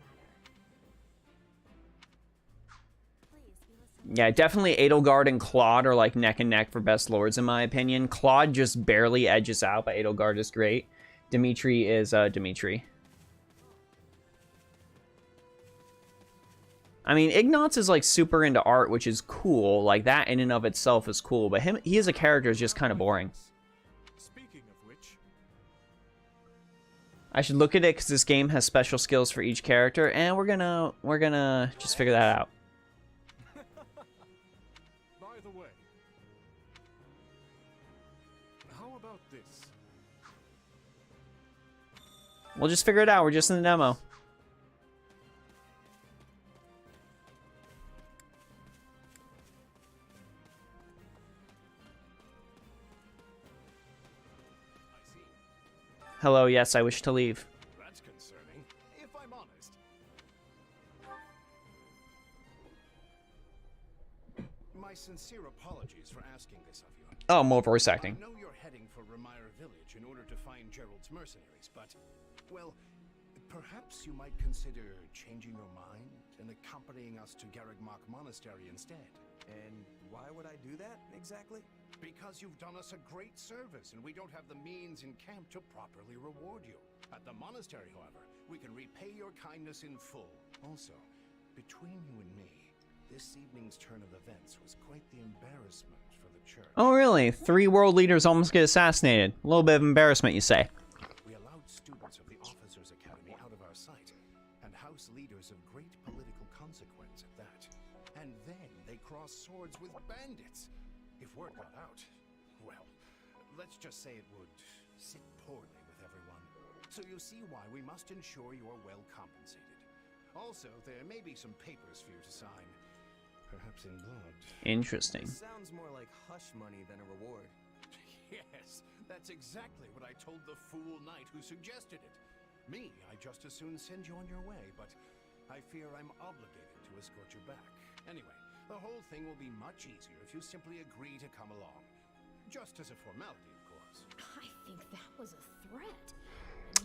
Yeah, definitely Edelgard and Claude are like neck and neck for best lords in my opinion. Claude just barely edges out, but Edelgard is great. Dimitri is Dimitri. I mean, Ignots is like super into art, which is cool. Like that in and of itself is cool, but he as a character is just kind of boring. speaking of which, I should look at it because this game has special skills for each character, and we're gonna just figure that out. by the way, how about this? We'll just figure it out. We're just in the demo. I see. Hello, yes, I wish to leave. That's concerning, if I'm honest. My sincere apologies for asking this of you. Oh, more voice acting. I know you're heading for Remire Village in order to find Gerald's mercenaries, but, well, perhaps you might consider changing your mind and accompanying us to Garrigmach Monastery instead. And why would I do that, exactly? Because you've done us a great service, and we don't have the means in camp to properly reward you. At the monastery, however, we can repay your kindness in full. Also, between you and me, this evening's turn of events was quite the embarrassment for the church. Oh, really? 3 world leaders almost get assassinated. A little bit of embarrassment, you say. We allowed students of the Officers' Academy out of our sight, and house leaders of great political consequence at that. And then they crossed swords with bandits. If word got out, well, let's just say it would sit poorly with everyone. So you see why we must ensure you're well compensated. Also, there may be some papers for you to sign, perhaps in blood. Interesting. This sounds more like hush money than a reward. Yes, that's exactly what I told the fool knight who suggested it. Me, I'd just as soon send you on your way, but I fear I'm obligated to escort you back. Anyway, the whole thing will be much easier if you simply agree to come along. Just as a formality, of course. I think that was a threat.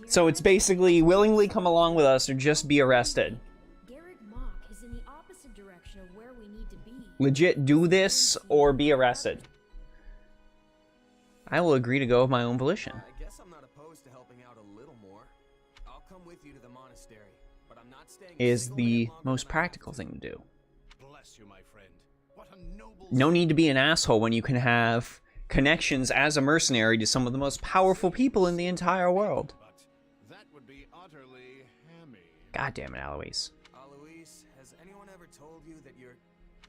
So it's basically willingly come along with us or just be arrested. Garrigmach is in the opposite direction of where we need to be. Legit do this or be arrested. I will agree to go of my own volition. I guess I'm not opposed to helping out a little more. I'll come with you to the monastery, but I'm not staying a Is single the minute longer most than I practical have to. thing to do. Bless you, my friend. What a noble... No need to be an asshole when you can have connections as a mercenary to some of the most powerful people in the entire world. But that would be utterly hammy. God damn it, Alois. Alois, has anyone ever told you that you're...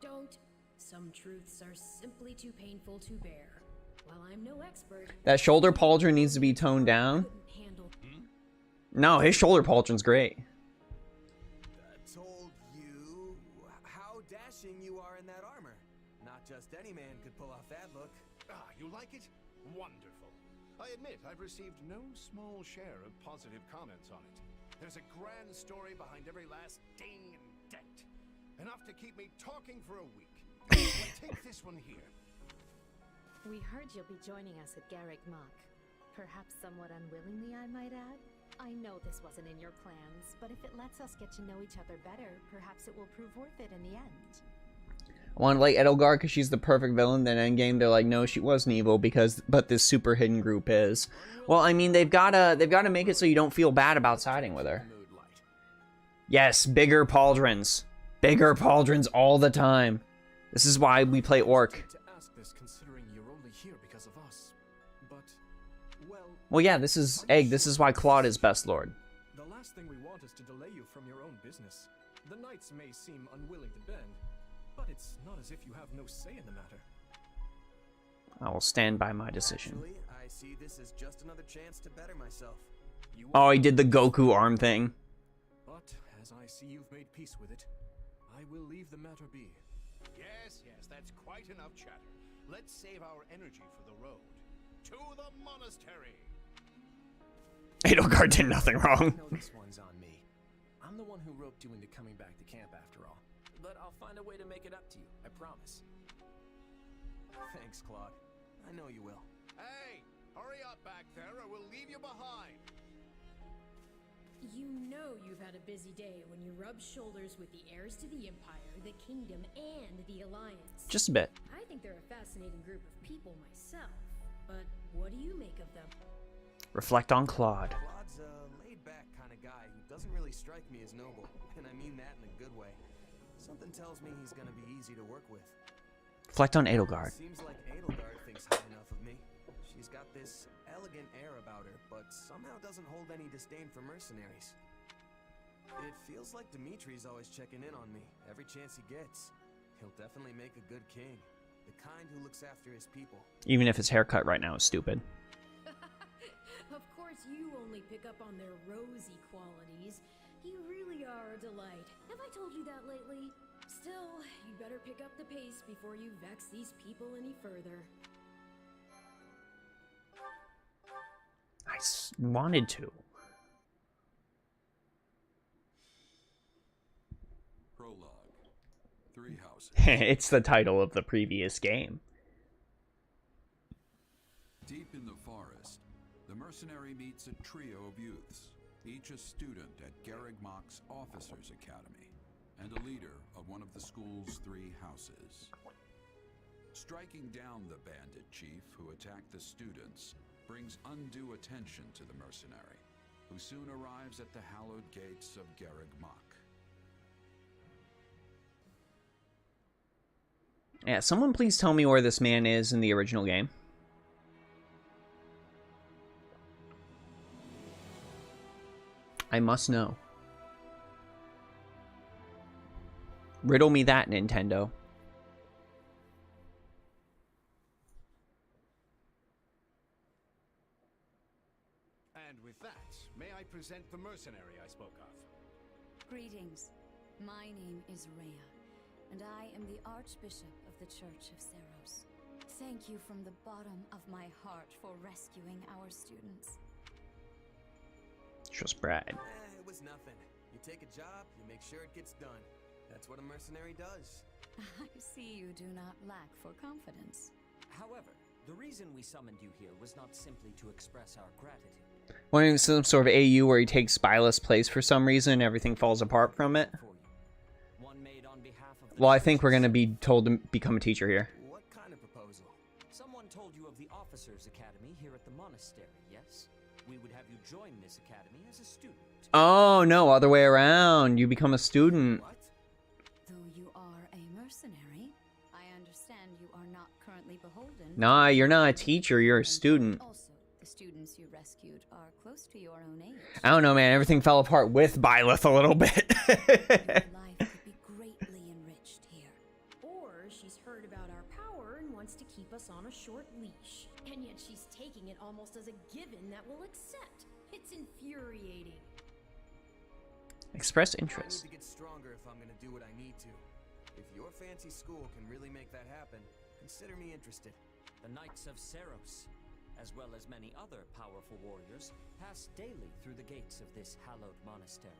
Don't. Some truths are simply too painful to bear. While I'm no expert, That shoulder pauldron needs to be toned down. couldn't handle. No, his shoulder pauldron's great. told you how dashing you are in that armor. Not just any man could pull off that look. Ah, you like it? Wonderful. I admit I've received no small share of positive comments on it. There's a grand story behind every last ding and dent. Enough to keep me talking for a week. Take this one here. We heard you'll be joining us at Garrigmach. Perhaps somewhat unwillingly, I might add. I know this wasn't in your plans, but if it lets us get to know each other better, perhaps it will prove worth it in the end. I want to like Edelgard because she's the perfect villain. Then Endgame, they're like, no, she wasn't evil but this super hidden group is. Well, I mean, they've gotta make it so you don't feel bad about siding with her. Yes, bigger pauldrons all the time. This is why we play Orc. To ask this considering you're only here because of us. But, Well, yeah, this is Egg. This is why Claude is best lord. the last thing we want is to delay you from your own business. The knights may seem unwilling to bend, but it's not as if you have no say in the matter. I will stand by my decision. Actually, I see this as just another chance to better myself. Oh, he did the Goku arm thing. But as I see you've made peace with it, I will leave the matter be. Yes, that's quite enough chatter. Let's save our energy for the road. To the monastery! Edelgard did nothing wrong. I know this one's on me. I'm the one who roped you into coming back to camp after all. But I'll find a way to make it up to you, I promise. Thanks, Claude. I know you will. Hey, hurry up back there or we'll leave you behind. You know you've had a busy day when you rub shoulders with the heirs to the Empire, the Kingdom, and the Alliance. Just a bit. I think they're a fascinating group of people myself, but what do you make of them? Reflect on Claude. Claude's a laid-back kind of guy who doesn't really strike me as noble, and I mean that in a good way. Something tells me he's gonna be easy to work with. Reflect on Edelgard. Seems like Edelgard thinks high enough of me. She's got this elegant air about her, but somehow doesn't hold any disdain for mercenaries. It feels like Dimitri's always checking in on me, every chance he gets. He'll definitely make a good king, the kind who looks after his people. Even if his haircut right now is stupid. Of course you only pick up on their rosy qualities. You really are a delight. Have I told you that lately? Still, you better pick up the pace before you vex these people any further. I wanted to. Prologue. 3 houses. It's the title of the previous game. Deep in the forest, the mercenary meets a trio of youths, each a student at Garreg Mach's Officers Academy, and a leader of one of the school's 3 houses. Striking down the bandit chief who attacked the students brings undue attention to the mercenary, who soon arrives at the hallowed gates of Garreg Mach. Yeah, someone please tell me where this man is in the original game. I must know. Riddle me that, Nintendo. And with that, may I present the mercenary I spoke of? Greetings. My name is Rhea, and I am the Archbishop of the Church of Seros. Thank you from the bottom of my heart for rescuing our students. Just Brad. It was nothing. You take a job, you make sure it gets done. That's what a mercenary does. I see you do not lack for confidence. However, the reason we summoned you here was not simply to express our gratitude. Wanting some sort of AU where he takes Spyla's place for some reason, everything falls apart from it. One made on behalf of the Well, I think we're gonna be told to become a teacher here. What kind of proposal? Someone told you of the Officers Academy here at the monastery, yes? We would have you join this academy as a student. Oh, no, other way around. You become a student. What? Though you are a mercenary, I understand you are not currently beholden. Nah, you're not a teacher, you're a student. Also, the students you rescued are close to your own age. I don't know, man. Everything fell apart with Byleth a little bit. Your life could be greatly enriched here. Or she's heard about our power and wants to keep us on a short leash. And yet she's taking it almost as a given that we'll accept. It's infuriating. Express I need interest. to get stronger if I'm gonna do what I need to. If your fancy school can really make that happen, consider me interested. The Knights of Seros, as well as many other powerful warriors, pass daily through the gates of this hallowed monastery.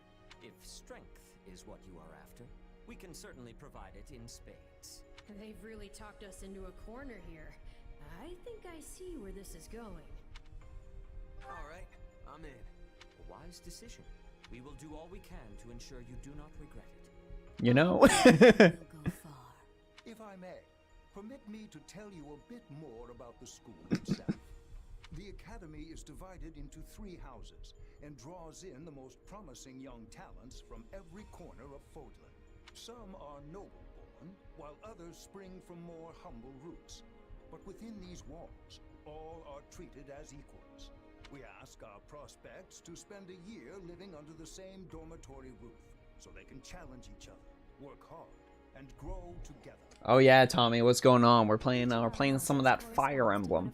If strength is what you are after, we can certainly provide it in spades. They've really talked us into a corner here. I think I see where this is going. Alright, I'm in. A wise decision. We will do all we can to ensure you do not regret it. You know? We'll go far. If I may, permit me to tell you a bit more about the school itself. The academy is divided into 3 houses and draws in the most promising young talents from every corner of Fodlan. Some are noble born, while others spring from more humble roots. But within these walls, all are treated as equals. We ask our prospects to spend a year living under the same dormitory roof, so they can challenge each other, work hard, and grow together. Oh yeah, Tommy, what's going on? We're playing some of that Fire Emblem.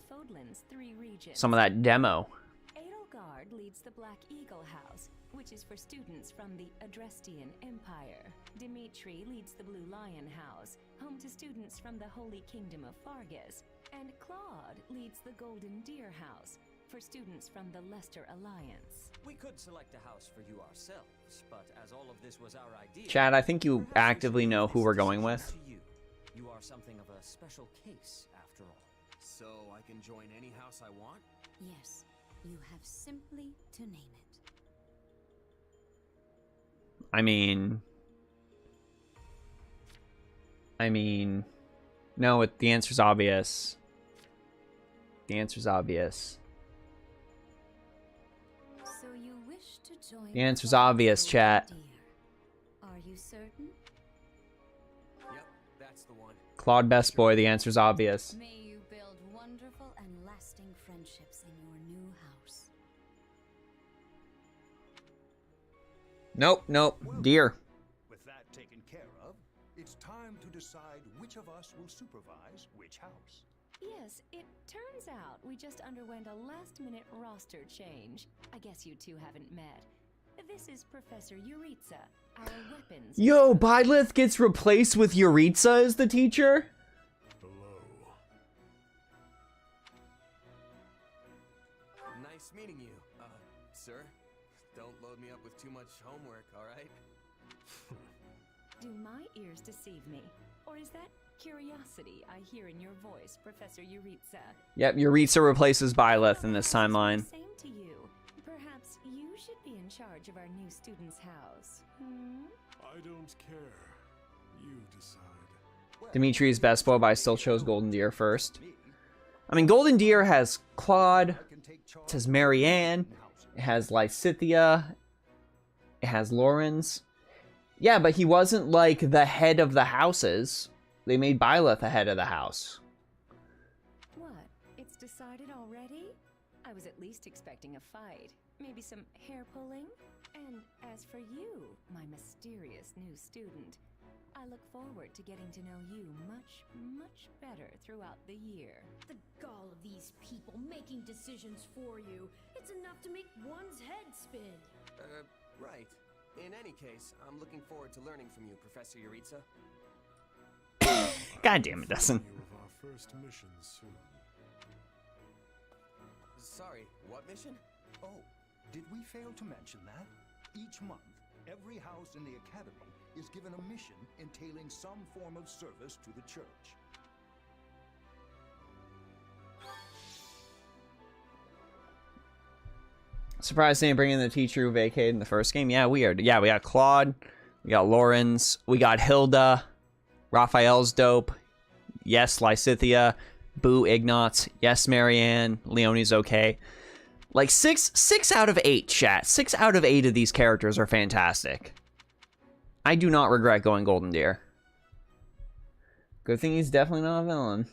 Some of that demo. Edelgard leads the Black Eagle House, which is for students from the Adrestian Empire. Dimitri leads the Blue Lion House, home to students from the Holy Kingdom of Fargus. And Claude leads the Golden Deer House, for students from the Leicester Alliance. We could select a house for you ourselves, but as all of this was our idea... Chad, I think you actively know who we're going with. You are something of a special case, after all. So I can join any house I want? Yes, you have simply to name it. I mean, no, the answer's obvious. The answer's obvious. So you wish to join The answer's obvious, chat. Are you certain? Yep, that's the one. Claude Best Boy, the answer's obvious. May you build wonderful and lasting friendships in your new house. Nope, deer. With that taken care of, it's time to decide which of us will supervise which house. Yes, it turns out we just underwent a last-minute roster change. I guess you two haven't met. This is Professor Yuritsa, our weapons... Yo, Byleth gets replaced with Yuritsa as the teacher? Nice meeting you, sir. Don't load me up with too much homework, alright? Do my ears deceive me? Or is that curiosity I hear in your voice, Professor Yuritsa? Yep, Yuritsa replaces Byleth in this timeline. Same to you. Perhaps you should be in charge of our new student's house. I don't care. You decide. Dimitri's Best Boy, but I still chose Golden Deer first. I mean, Golden Deer has Claude, it has Marianne, it has Lysithea, it has Lawrence. Yeah, but he wasn't like the head of the houses. They made Byleth the head of the house. What? It's decided already? I was at least expecting a fight. Maybe some hair pulling? And as for you, my mysterious new student, I look forward to getting to know you much, much better throughout the year. The gall of these people making decisions for you. It's enough to make one's head spin. Right. In any case, I'm looking forward to learning from you, Professor Yuritsa. God damn it, Dustin. Our first mission soon. Sorry, what mission? Oh, did we fail to mention that? Each month, every house in the academy is given a mission entailing some form of service to the church. Surprised they didn't bring in the teacher who vacated in the first game. Yeah, weird. Yeah, we got Claude, we got Lawrence, we got Hilda, Raphael's dope. Yes, Lysithea, boo Ignatz. Yes, Marianne, Leonie's okay. Like 6 out of 8, chat. 6 out of 8 of these characters are fantastic. I do not regret going Golden Deer. Good thing he's definitely not a villain.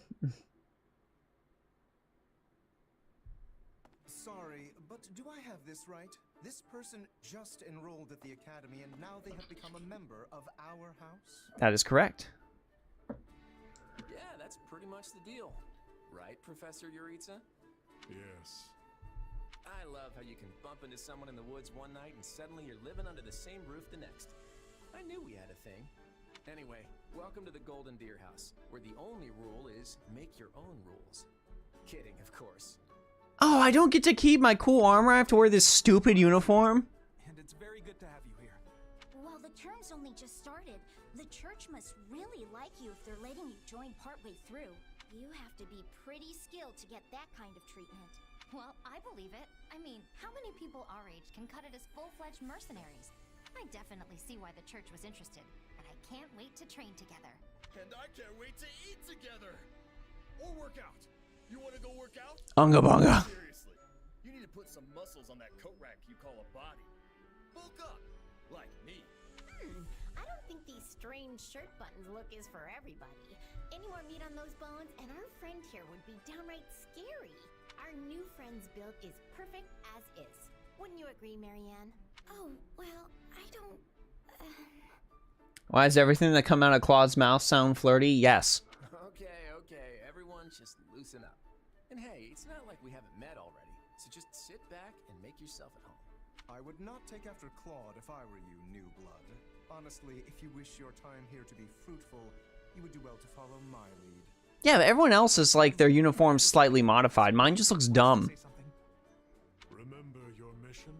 Sorry, but do I have this right? This person just enrolled at the academy and now they have become a member of our house? That is correct. Yeah, that's pretty much the deal. Right, Professor Yuritsa? Yes. I love how you can bump into someone in the woods one night and suddenly you're living under the same roof the next. I knew we had a thing. Anyway, welcome to the Golden Deer House, where the only rule is make your own rules. Kidding, of course. Oh, I don't get to keep my cool armor. I have to wear this stupid uniform. And it's very good to have you here. Well, the term's only just started. The church must really like you if they're letting you join partway through. You have to be pretty skilled to get that kind of treatment. Well, I believe it. I mean, how many people our age can cut it as full-fledged mercenaries? I definitely see why the church was interested, and I can't wait to train together. And I can't wait to eat together! Or work out. You want to go work out? Unga bunga. Seriously, you need to put some muscles on that coat rack you call a body. Bulk up, like me. I don't think these strange shirt buttons look is for everybody. Any more meat on those bones, and our friend here would be downright scary. Our new friend's build is perfect as is. Wouldn't you agree, Marianne? Oh, well, I don't... Why does everything that come out of Claude's mouth sound flirty? Yes. Okay, everyone just loosen up. And hey, it's not like we haven't met already, so just sit back and make yourself at home. I would not take after Claude if I were you, new blood. Honestly, if you wish your time here to be fruitful, you would do well to follow my lead. Yeah, but everyone else is like their uniform's slightly modified. Mine just looks dumb. Remember your mission?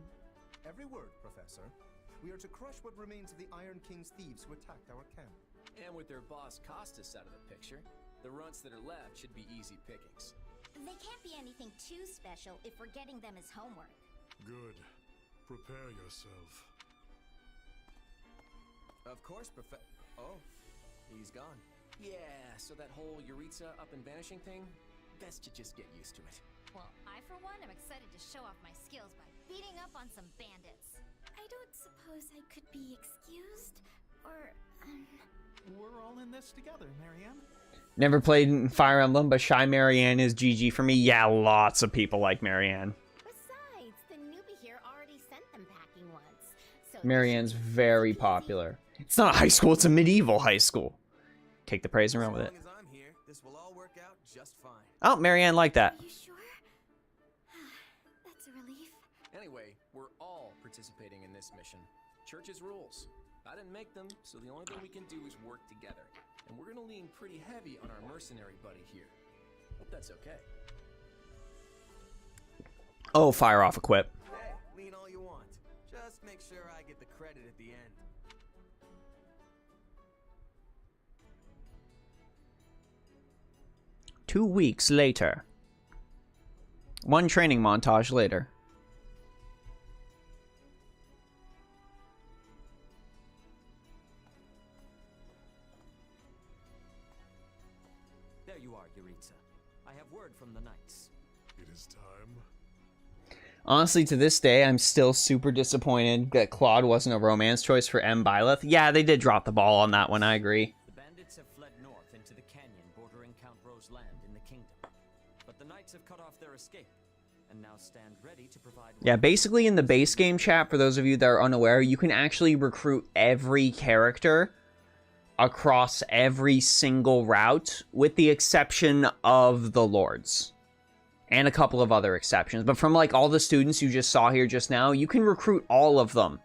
Every word, Professor. We are to crush what remains of the Iron King's thieves who attacked our camp. And with their boss Costas out of the picture, the runts that are left should be easy pickings. They can't be anything too special if we're getting them as homework. Good. Prepare yourself. Of course, Oh, he's gone. Yeah, so that whole Yuritsa up and vanishing thing, best to just get used to it. Well, I for one am excited to show off my skills by beating up on some bandits. I don't suppose I could be excused? Or, We're all in this together, Marianne. Never played Fire Emblem, but Shy Marianne is GG for me. Yeah, lots of people like Marianne. Besides, the newbie here already sent them packing once. So Marianne's very popular. It's not a high school, it's a medieval high school. Take the praise and run with it. As long as I'm here, this will all work out just fine. Oh, Marianne liked that. Are you sure? That's a relief. Anyway, we're all participating in this mission. Church's rules. I didn't make them, so the only thing we can do is work together. And we're gonna lean pretty heavy on our mercenary buddy here. Hope that's okay. Oh, fire off equip. Hey, lean all you want. Just make sure I get the credit at the end. Two weeks later. One training montage later. There you are, Yuritsa. I have word from the knights. It is time. Honestly, to this day, I'm still super disappointed that Claude wasn't a romance choice for M. Byleth. Yeah, they did drop the ball on that one, I agree. The bandits have fled north into the canyon bordering Count Ro's land in the kingdom. But the knights have cut off their escape, and now stand ready to provide... Yeah, basically in the base game chat, for those of you that are unaware, you can actually recruit every character across every single route, with the exception of the lords. And a couple of other exceptions. But from like all the students you just saw here just now, you can recruit all of them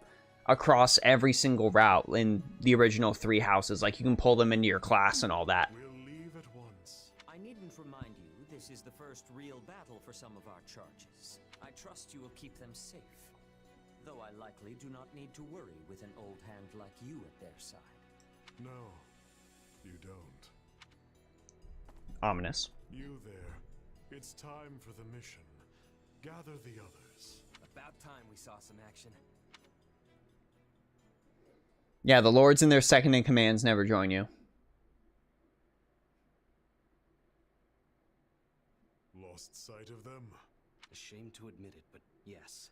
across every single route in the original 3 houses. Like you can pull them into your class and all that. We'll leave at once. I needn't remind you, this is the first real battle for some of our charges. I trust you will keep them safe. Though I likely do not need to worry with an old hand like you at their side. No, you don't. Ominous. You there. It's time for the mission. Gather the others. About time we saw some action. Yeah, the lords and their second-in-commands never join you. Lost sight of them? A shame to admit it, but yes.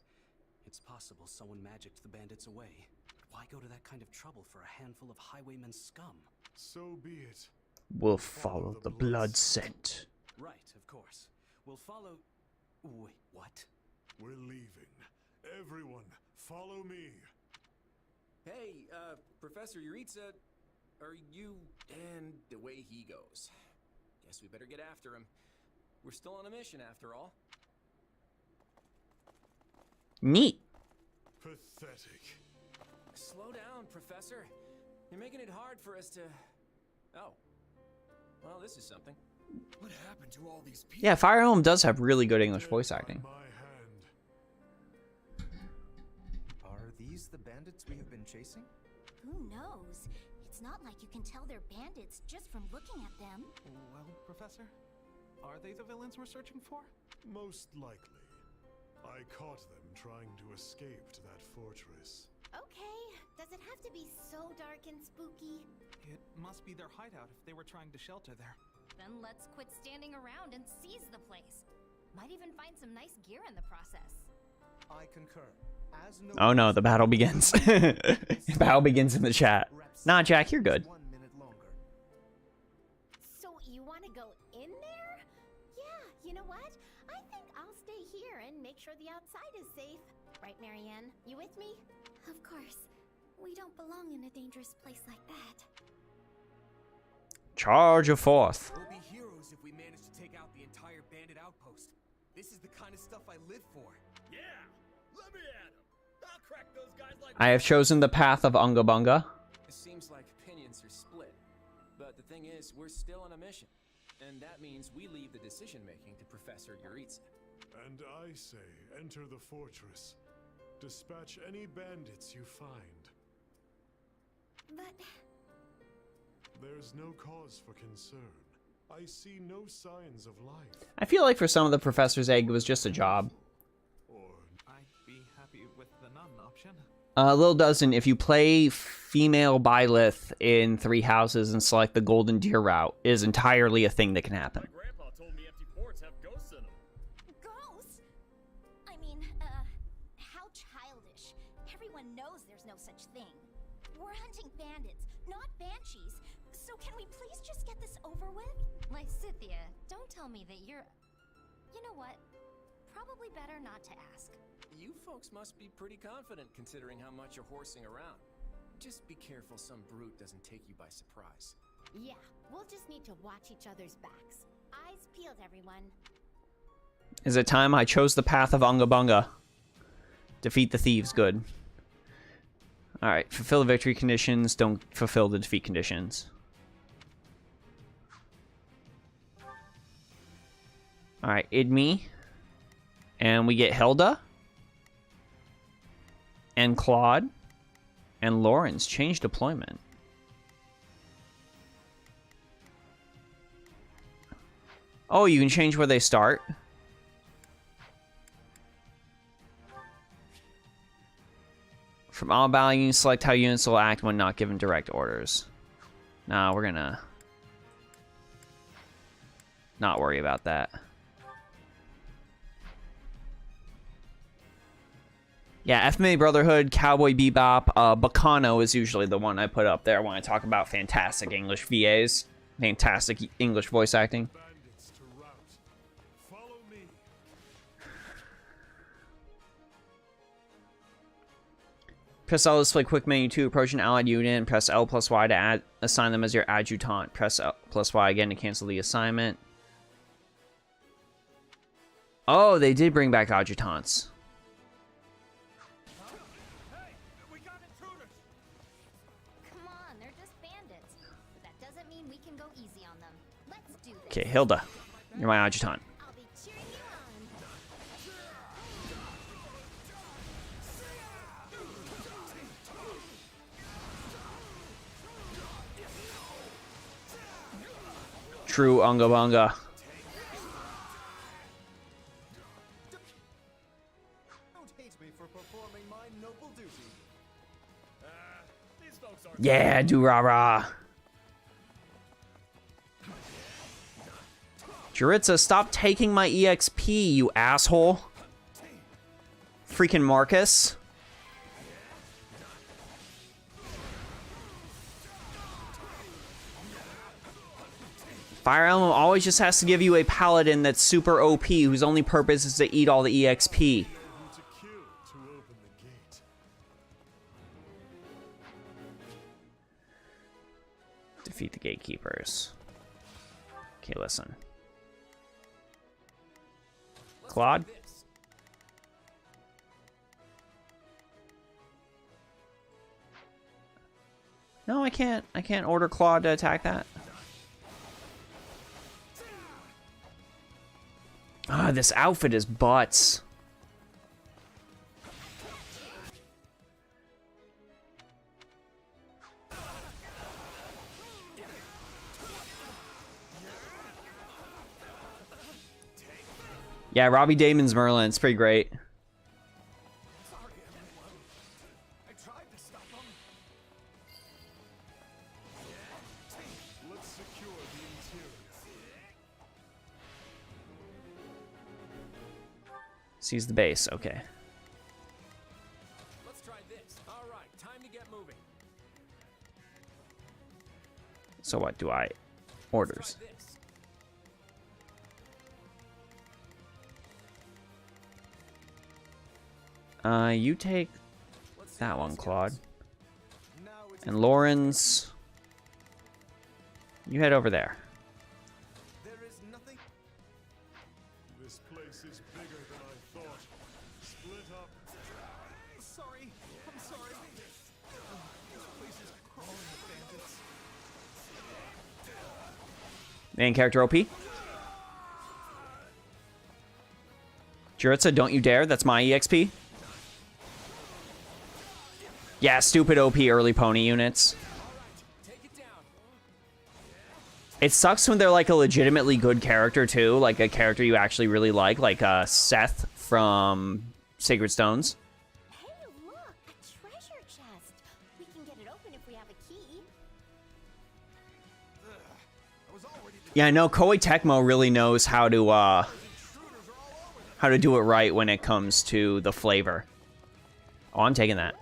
It's possible someone magicked the bandits away. Why go to that kind of trouble for a handful of highwaymen scum? So be it. We'll follow the blood scent. Right, of course. We'll follow... Wait, what? We're leaving. Everyone, follow me. Hey, Professor Yuritsa, are you... And the way he goes. Guess we better get after him. We're still on a mission after all. Neat. Pathetic. Slow down, Professor. You're making it hard for us to... Oh. Well, this is something. What happened to all these people? Yeah, Fire Emblem does have really good English voice acting. Are these the bandits we have been chasing? Who knows? It's not like you can tell they're bandits just from looking at them. Well, Professor, are they the villains we're searching for? Most likely. I caught them trying to escape to that fortress. Okay, does it have to be so dark and spooky? It must be their hideout if they were trying to shelter there. Then let's quit standing around and seize the place. Might even find some nice gear in the process. I concur. Oh no, the battle begins. The battle begins in the chat. Nah, Jack, you're good. So you want to go in there? Yeah, you know what? I think I'll stay here and make sure the outside is safe. Right, Marianne? You with me? Of course. We don't belong in a dangerous place like that. Charge of forth. We'll be heroes if we manage to take out the entire bandit outpost. This is the kind of stuff I live for. Yeah, let me at him. I'll crack those guys like. I have chosen the path of Unga Bunga. It seems like opinions are split, but the thing is, we're still on a mission, and that means we leave the decision making to Professor Yuritsa. And I say, enter the fortress. Dispatch any bandits you find. But there's no cause for concern. I see no signs of life. I feel like for some of the Professor's egg, it was just a job. I'd be happy with the none option. Lil Dozen, if you play female Byleth in 3 houses and select the Golden Deer route, it is entirely a thing that can happen. Grandpa told me empty ports have ghosts in them. ghosts? I mean, how childish. Everyone knows there's no such thing. We're hunting bandits, not banshees. So can we please just get this over with? Lysithia, don't tell me that you're... You know what? Probably better not to ask. You folks must be pretty confident considering how much you're horsing around. Just be careful some brute doesn't take you by surprise. Yeah, we'll just need to watch each other's backs. Eyes peeled, everyone. Is it time? I chose the path of Unga Bunga. Defeat the thieves, good. Alright, fulfill the victory conditions, don't fulfill the defeat conditions. Alright, Idmi. And we get Hilda. And Claude. And Lawrence. Change deployment. Oh, you can change where they start. From all battle units, select how units will act when not given direct orders. Nah, we're gonna not worry about that. Yeah, FMA Brotherhood, Cowboy Bebop, Bacano is usually the one I put up there when I talk about fantastic English VAs. Fantastic English voice acting. Press L to display quick menu to approach an allied unit, and press L plus Y to assign them as your adjutant. Press L plus Y again to cancel the assignment. Oh, they did bring back adjutants. Come on, they're just bandits. But that doesn't mean we can go easy on them. Let's do this. Okay, Hilda, you're my adjutant. I'll be cheering you on. True Unga Bunga. Don't hate me for performing my noble duty. These folks are Yeah, do-rah-rah. Yuritsa, stop taking my EXP, you asshole. Freaking Marcus. Fire Emblem always just has to give you a paladin that's super OP, whose only purpose is to eat all the EXP. Defeat the gatekeepers. Okay, listen. Claude? No, I can't. I can't order Claude to attack that. Ah, this outfit is butts. Yeah, Robbie Damon's Merlin. It's pretty great. I tried to stop them. Let's secure the interior. Seize the base. Okay. So what do I... Orders. You take that one, Claude. And Lawrence, you head over there. This place is bigger than I thought. Split up. Sorry, I'm sorry. This place is crawling with bandits. Main character OP. Juritsa, don't you dare. That's my EXP. Yeah, stupid OP early pony units. It sucks when they're like a legitimately good character too, like a character you actually really like Seth from Sacred Stones. Hey, look, a treasure chest. We can get it open if we have a key. Yeah, no, Koei Tecmo really knows how to do it right when it comes to the flavor. Oh, I'm taking that.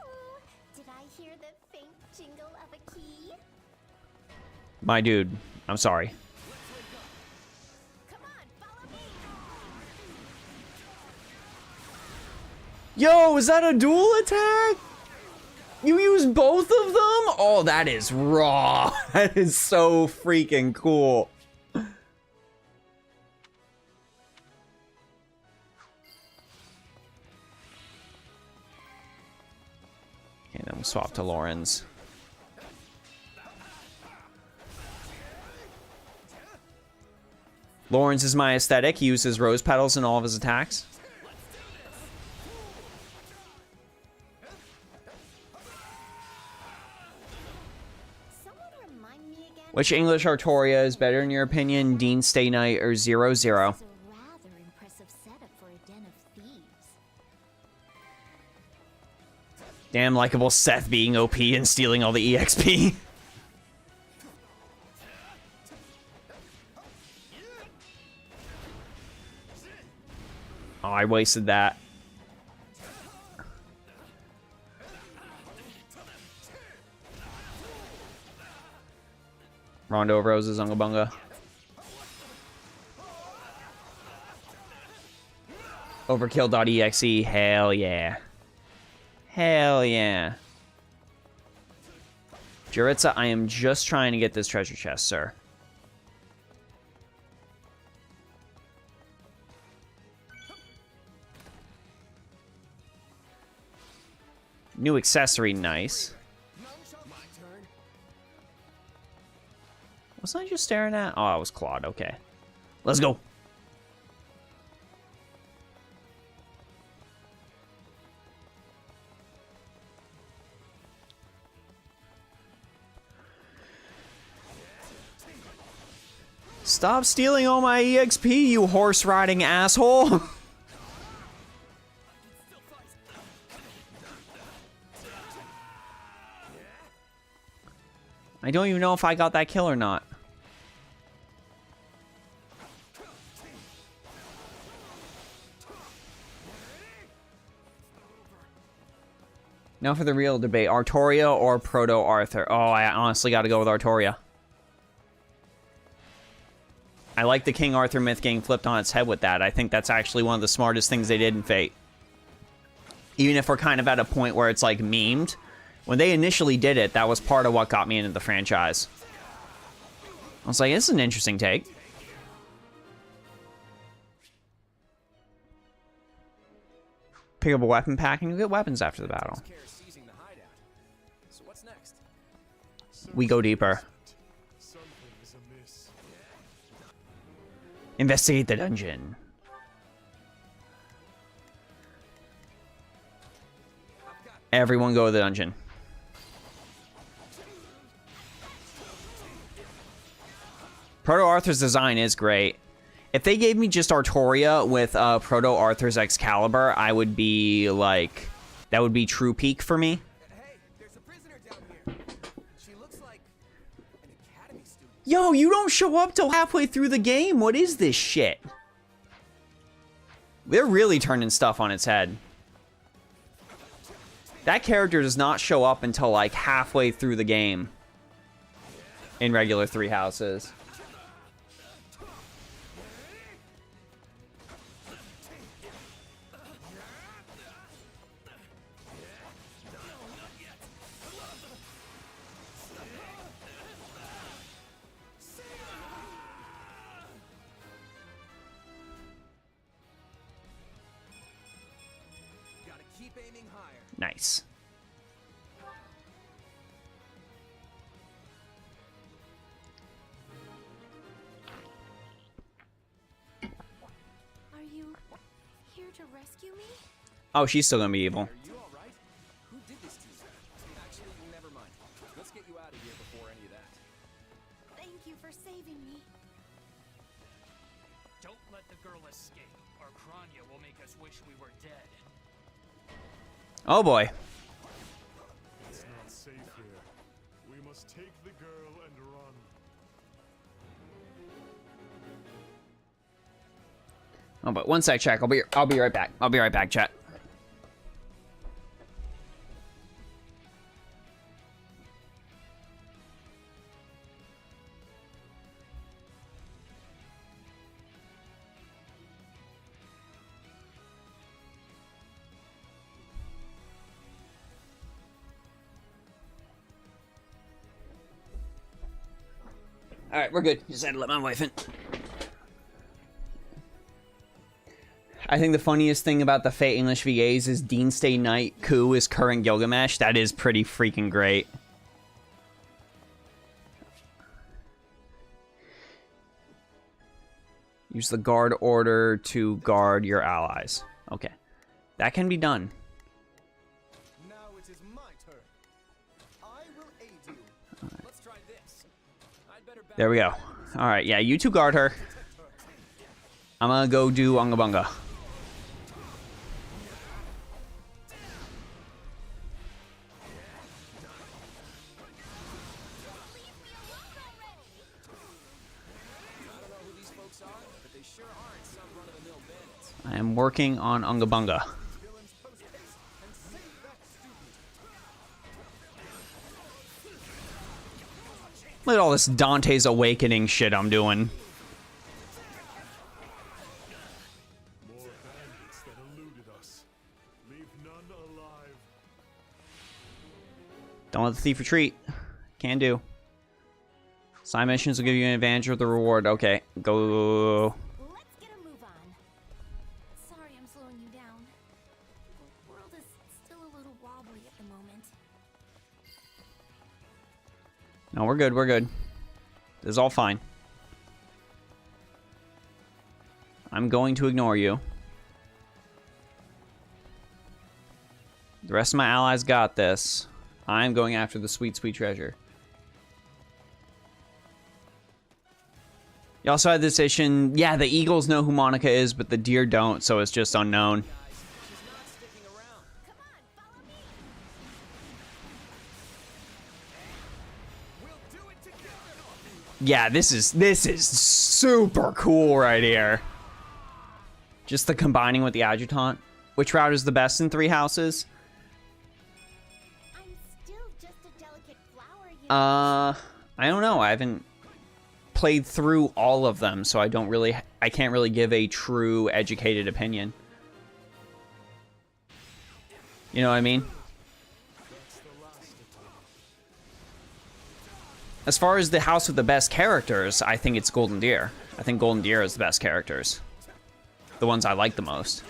Did I hear the faint jingle of a key? My dude, I'm sorry. Yo, is that a dual attack? You use both of them? Oh, that is raw. That is so freaking cool. Okay, then we'll swap to Lawrence. Lawrence is my aesthetic. He uses rose petals in all of his attacks. Which English Artoria is better in your opinion? Dean Stay Night or 0-0? Damn likable Seth being OP and stealing all the EXP. Oh, I wasted that. Rondo of Roses, Unga Bunga. Overkill.exe, hell yeah. Hell yeah. Juritsa, I am just trying to get this treasure chest, sir. New accessory, nice. Wasn't I just staring at? Oh, I was Claude, okay. Let's go. Stop stealing all my EXP, you horse-riding asshole! I don't even know if I got that kill or not. Now for the real debate, Artoria or Proto-Arthur? Oh, I honestly gotta go with Artoria. I like the King Arthur myth getting flipped on its head with that. I think that's actually one of the smartest things they did in Fate. Even if we're kind of at a point where it's like memed, when they initially did it, that was part of what got me into the franchise. I was like, this is an interesting take. Pick up a weapon pack and you get weapons after the battle. We go deeper. Investigate the dungeon. Everyone go to the dungeon. Proto-Arthur's design is great. If they gave me just Artoria with Proto-Arthur's Excalibur, I would be like... That would be true peak for me. Yo, you don't show up till halfway through the game. What is this shit? They're really turning stuff on its head. That character does not show up until like halfway through the game. in regular 3 houses. Gotta keep aiming higher. Nice. Are you here to rescue me? Oh, she's still gonna be evil. Are you all right? Who did this to you? Actually, never mind. Let's get you out of here before any of that. Thank you for saving me. Don't let the girl escape, or Kranya will make us wish we were dead. Oh boy. It's not safe here. We must take the girl and run. Oh, but one sec, chat. I'll be right back. I'll be right back, chat. All right, we're good. Just had to let my wife in. I think the funniest thing about the Fate English VAs is Deanstay Knight Ku is current Gilgamesh. That is pretty freaking great. Use the guard order to guard your allies. Okay. That can be done. Now it is my turn. I will aid you. Let's try this. There we go. Alright, yeah, you two guard her. I'm gonna go do Unga Bunga. I am working on Unga Bunga. Look at all this Dante's Awakening shit I'm doing. More bandits that eluded us. Leave none alive. Don't let the thief retreat. Can do. Side missions will give you an advantage of the reward. Okay, go. Let's get a move on. Sorry I'm slowing you down. The world is still a little wobbly at the moment. No, we're good, we're good. This is all fine. I'm going to ignore you. The rest of my allies got this. I'm going after the sweet, sweet treasure. You also had this issue. Yeah, the eagles know who Monica is, but the deer don't, so it's just unknown. Yeah, this is super cool right here. Just the combining with the adjutant. Which route is the best in 3 houses? I'm still just a delicate flower, you I don't know. I haven't played through all of them, so I can't really give a true educated opinion. You know what I mean? As far as the house with the best characters, I think it's Golden Deer. I think Golden Deer is the best characters. The ones I like the most.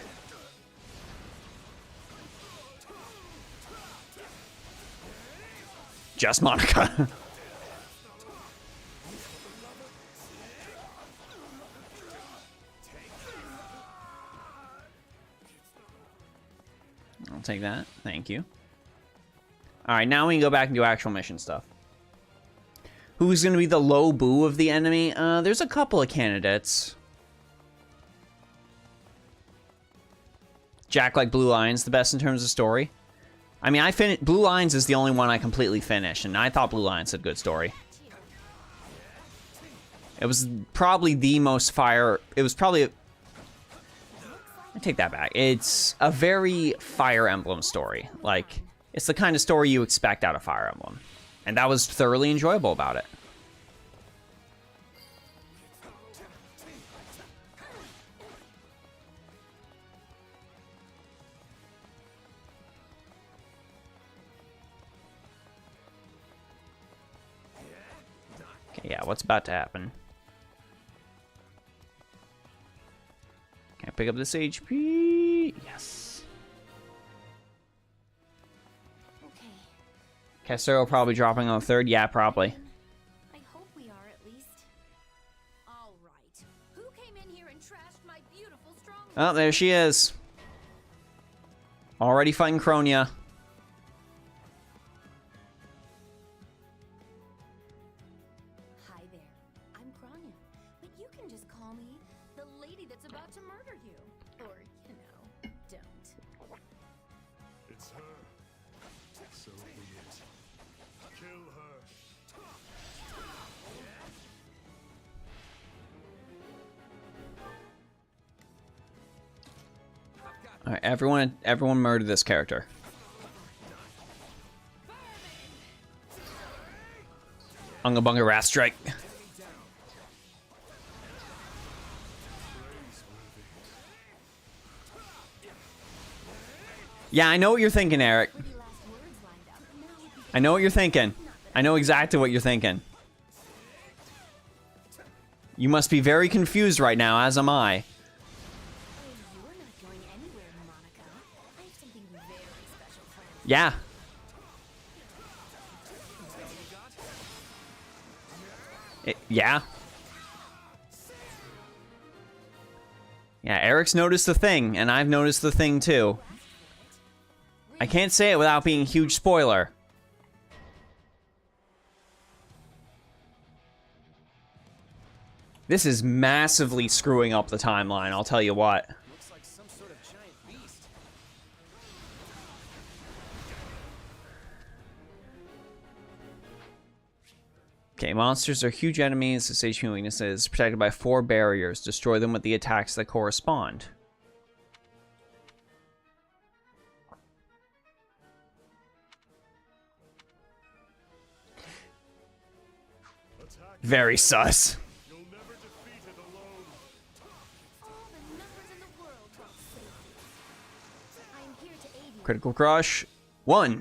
Just Monica. I'll take that. Thank you. Alright, now we can go back and do actual mission stuff. Who's going to be the low boo of the enemy? There's a couple of candidates. Jack like Blue Lions the best in terms of story. I mean, Blue Lions is the only one I completely finished, and I thought Blue Lions had good story. It was probably the most fire... It was probably... I take that back. It's a very Fire Emblem story. Like, it's the kind of story you expect out of Fire Emblem. And that was thoroughly enjoyable about it. Yeah, what's about to happen? Can I pick up this HP? Yes. Okay. Castero probably dropping on third. Yeah, probably. I hope we are at least. All right. Who came in here and trashed my beautiful strong? Oh, there she is. Already fighting Kronia. Hi there. I'm Kronia, but you can just call me the lady that's about to murder you. Or, you know, don't. It's her. So be it. Kill her. All right, everyone murder this character. Unga Bunga Wrath Strike. Yeah, I know what you're thinking, Eric. I know what you're thinking. I know exactly what you're thinking. You must be very confused right now, as am I. Yeah. Yeah. Yeah, Eric's noticed the thing, and I've noticed the thing too. I can't say it without being a huge spoiler. This is massively screwing up the timeline, I'll tell you what. Looks like some sort of giant beast. Okay, monsters are huge enemies. This HP weakness is protected by 4 barriers. Destroy them with the attacks that correspond. Very sus. You'll never defeat it alone. All the numbers in the world won't save you. I'm here to aid you. Critical Crush. 1. Are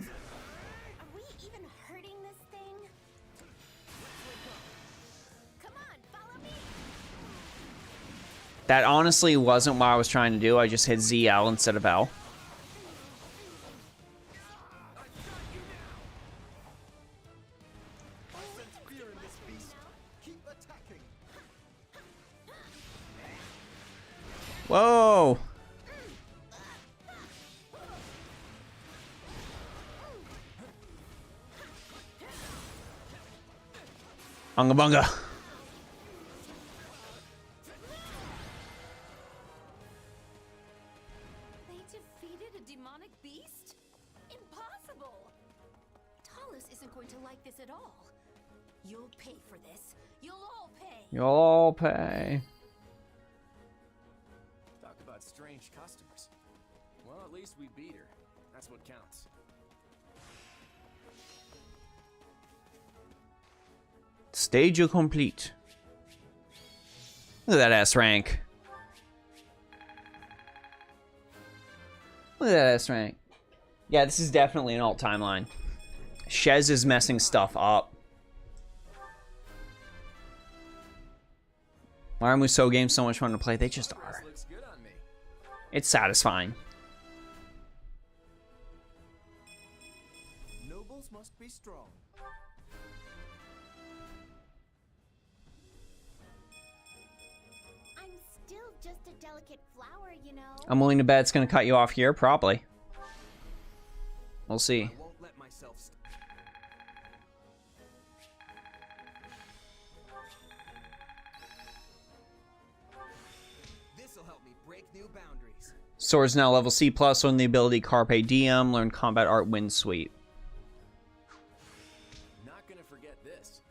we even hurting this thing? Come on, follow me. That honestly wasn't what I was trying to do. I just hit ZL instead of L. Whoa! Unga Bunga. They defeated a demonic beast? Impossible! Talus isn't going to like this at all. You'll pay for this. You'll all pay. You'll all pay. Talk about strange customers. Well, at least we beat her. That's what counts. Stage complete. Look at that S rank. Look at that S rank. Yeah, this is definitely an alt timeline. Shez is messing stuff up. Why are Musou games so much fun to play? They just are. It's satisfying. Nobles must be strong. I'm still just a delicate flower, you know. I'm willing to bet it's going to cut you off here, probably. We'll see. I won't let myself This'll help me break new boundaries. Sword's now level C+, on the ability Carpe Diem, learn combat art, wind sweep. Not gonna forget this.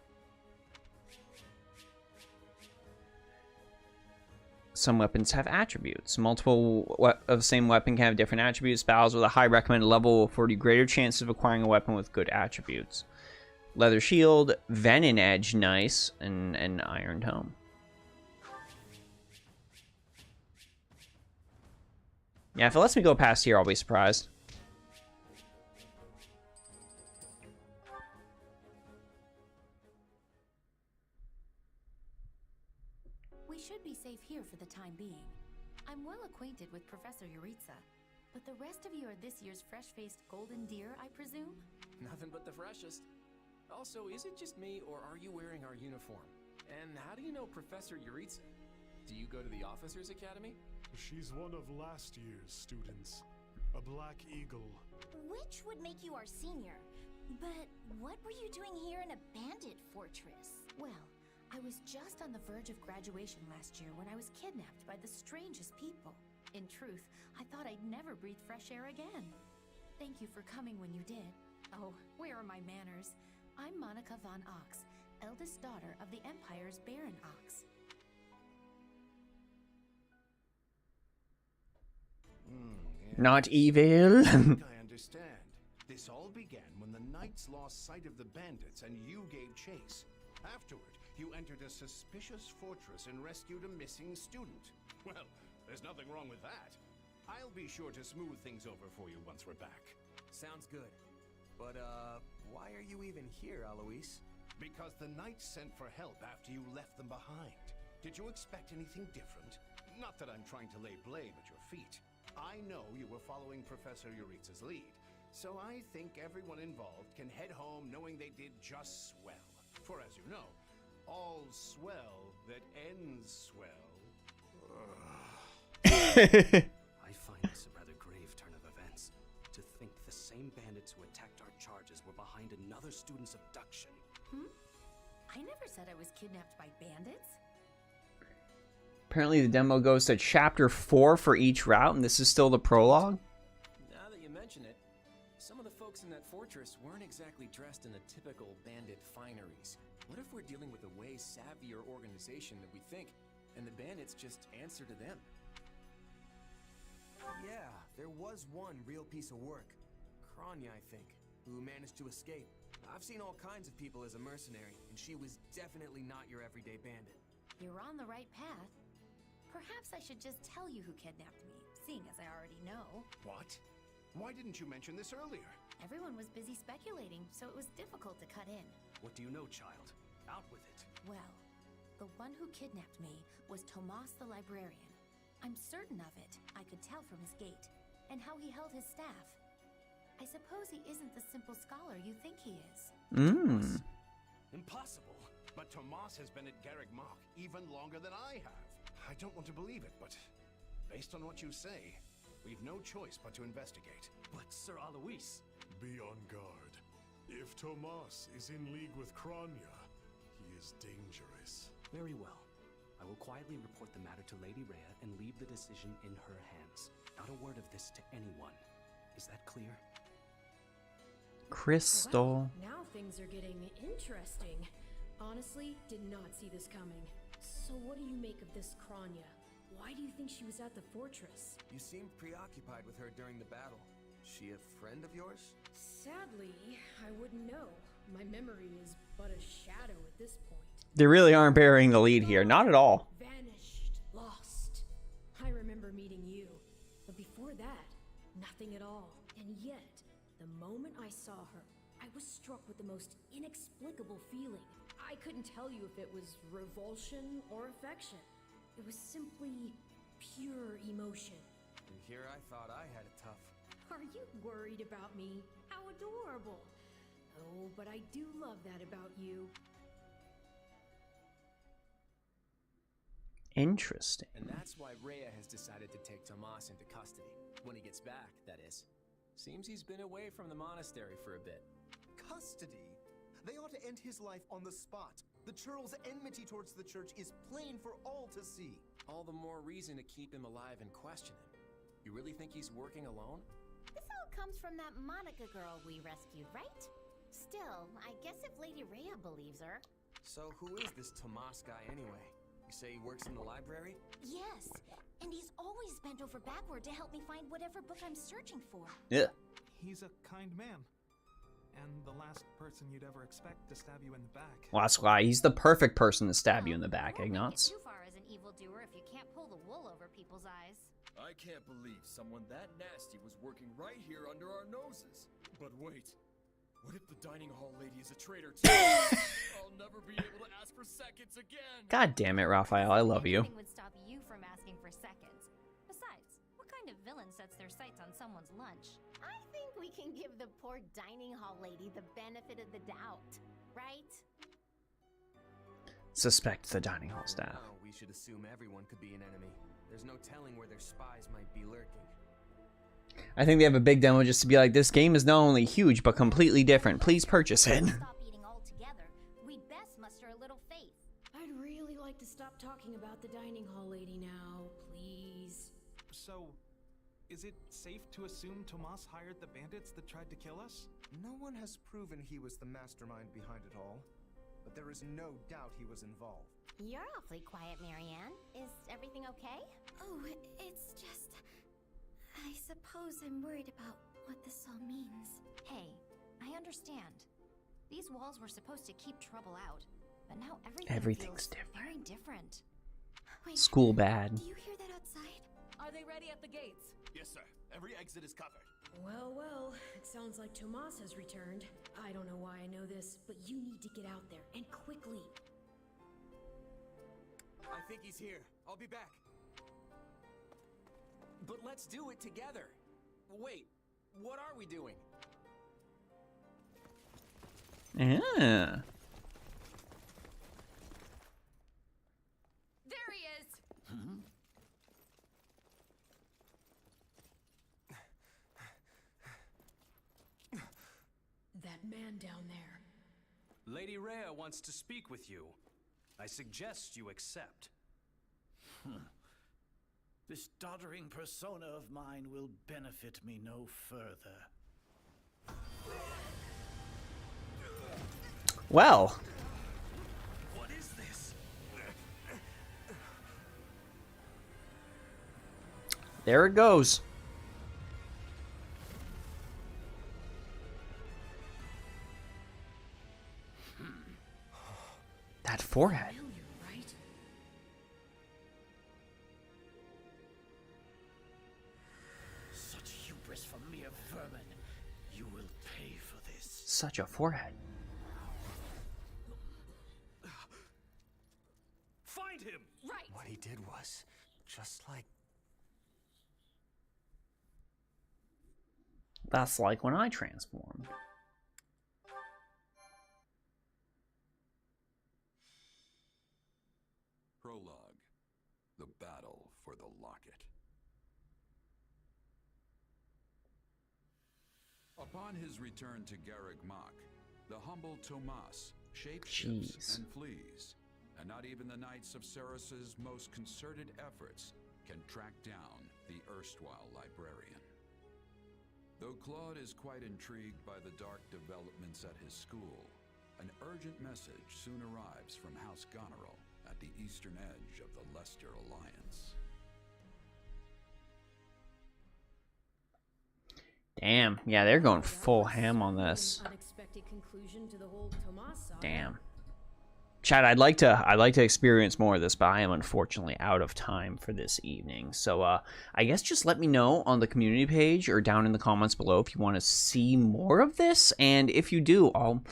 Some weapons have attributes. Multiple of the same weapon can have different attributes. Battles with a high recommended level will afford you greater chances of acquiring a weapon with good attributes. Leather shield, venom edge, nice, and an iron home. Yeah, if it lets me go past here, I'll be surprised. acquainted with Professor Yuritsa. But the rest of you are this year's fresh-faced golden deer, I presume? Nothing but the freshest. Also, is it just me, or are you wearing our uniform? And how do you know Professor Yuritsa? Do you go to the Officers Academy? She's one of last year's students. A Black Eagle. Which would make you our senior. But what were you doing here in a bandit fortress? Well, I was just on the verge of graduation last year when I was kidnapped by the strangest people. In truth, I thought I'd never breathe fresh air again. Thank you for coming when you did. Oh, where are my manners? I'm Monica von Ox, eldest daughter of the Empire's Baron Ox. Not evil. I understand. This all began when the knights lost sight of the bandits and you gave chase. Afterward, you entered a suspicious fortress and rescued a missing student. Well, there's nothing wrong with that. I'll be sure to smooth things over for you once we're back. Sounds good. But, why are you even here, Alois? Because the knights sent for help after you left them behind. Did you expect anything different? Not that I'm trying to lay blame at your feet. I know you were following Professor Yuritsa's lead, so I think everyone involved can head home knowing they did just swell. For as you know, all swell that ends swell. I find this a rather grave turn of events. To think the same bandits who attacked our charges were behind another student's abduction. I never said I was kidnapped by bandits. Apparently the demo goes to chapter 4 for each route, and this is still the prologue? Now that you mention it, some of the folks in that fortress weren't exactly dressed in the typical bandit fineries. What if we're dealing with a way savvier organization than we think, and the bandits just answer to them? Yeah, there was one real piece of work. Kranya, I think, who managed to escape. I've seen all kinds of people as a mercenary, and she was definitely not your everyday bandit. You're on the right path. Perhaps I should just tell you who kidnapped me, seeing as I already know. What? Why didn't you mention this earlier? Everyone was busy speculating, so it was difficult to cut in. What do you know, child? Out with it. Well, the one who kidnapped me was Tomas the librarian. I'm certain of it, I could tell from his gait, and how he held his staff. I suppose he isn't the simple scholar you think he is. Impossible. But Tomas has been at Garreg Mach even longer than I have. I don't want to believe it, but based on what you say, we've no choice but to investigate. But Sir Alois... Be on guard. If Tomas is in league with Kranya, he is dangerous. Very well. I will quietly report the matter to Lady Rhea and leave the decision in her hands. Not a word of this to anyone. Is that clear? Crystal. Well, now things are getting interesting. Honestly, did not see this coming. So what do you make of this Kranya? Why do you think she was at the fortress? You seemed preoccupied with her during the battle. She a friend of yours? Sadly, I wouldn't know. My memory is but a shadow at this point. They really aren't bearing the lead here. Not at all. Vanished. Lost. I remember meeting you. But before that, nothing at all. And yet, the moment I saw her, I was struck with the most inexplicable feeling. I couldn't tell you if it was revulsion or affection. It was simply pure emotion. And here I thought I had it tough. Are you worried about me? How adorable. Oh, but I do love that about you. Interesting. And that's why Rhea has decided to take Tomas into custody. When he gets back, that is. Seems he's been away from the monastery for a bit. Custody? They ought to end his life on the spot. The churl's enmity towards the church is plain for all to see. All the more reason to keep him alive and question him. You really think he's working alone? This all comes from that Monica girl we rescued, right? Still, I guess if Lady Rhea believes her. So who is this Tomas guy anyway? You say he works in the library? Yes, and he's always bent over backward to help me find whatever book I'm searching for. Yeah. He's a kind man. And the last person you'd ever expect to stab you in the back. Well, that's why he's the perfect person to stab you in the back, Ignatz. Too far as an evildoer if you can't pull the wool over people's eyes. I can't believe someone that nasty was working right here under our noses. But wait, what if the dining hall lady is a traitor too? I'll never be able to ask for seconds again. God damn it, Raphael, I love you. Nothing would stop you from asking for seconds. Besides, kind of villain sets their sights on someone's lunch? I think we can give the poor dining hall lady the benefit of the doubt, right? Suspect the dining hall staff. No, we should assume everyone could be an enemy. There's no telling where their spies might be lurking. I think they have a big demo just to be like, this game is not only huge, but completely different. Please purchase it. Stop eating altogether. We'd best muster a little faith. I'd really like to stop talking about the dining hall lady now, please. So, is it safe to assume Tomas hired the bandits that tried to kill us? No one has proven he was the mastermind behind it all, but there is no doubt he was involved. You're awfully quiet, Marianne. Is everything okay? Oh, it's just... I suppose I'm worried about what this all means. Hey, I understand. These walls were supposed to keep trouble out, but now Everything's feels very different. Wait, School bad. do you hear that outside? Are they ready at the gates? Yes, sir. Every exit is covered. Well, well, it sounds like Tomas has returned. I don't know why I know this, but you need to get out there, and quickly. I think he's here. I'll be back. But let's do it together. Wait, what are we doing? Yeah. There he is! That man down there. Lady Rhea wants to speak with you. I suggest you accept. This doddering persona of mine will benefit me no further. Well. What is this? There it goes. That forehead. Right? Such hubris from mere vermin. You will pay for this. Such a forehead. Find him! Right! What he did was just like... That's like when I transformed. Prologue. The battle for the locket. Upon his return to Garreg Mach, the humble Tomas shapeshifts and flees, and not even the Knights of Ceros's most concerted efforts can track down the erstwhile librarian. Though Claude is quite intrigued by the dark developments at his school, an urgent message soon arrives from House Goneril at the eastern edge of the Leicester Alliance. Damn. Yeah, they're going full ham on this. Unexpected conclusion to the whole Tomas saga. Damn. Chad, I'd like to experience more of this, but I am unfortunately out of time for this evening. So I guess just let me know on the community page or down in the comments below if you want to see more of this, and if you do, I'll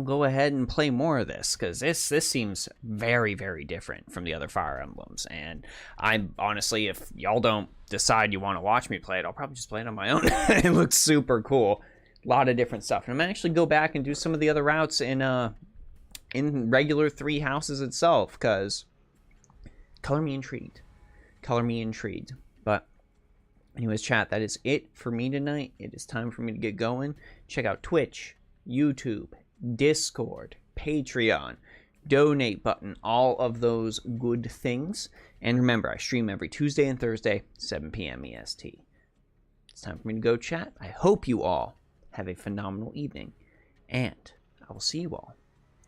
go ahead and play more of this, because this seems very, very different from the other Fire Emblems. And I'm honestly, if y'all don't decide you want to watch me play it, I'll probably just play it on my own. It looks super cool. A lot of different stuff. And I'm going to actually go back and do some of the other routes in regular 3 houses itself, because color me intrigued. Color me intrigued. But anyways, chat, that is it for me tonight. It is time for me to get going. Check out Twitch, YouTube, Discord, Patreon, donate button, all of those good things. And remember, I stream every Tuesday and Thursday, 7 p.m. EST. It's time for me to go, chat. I hope you all have a phenomenal evening, and I will see you all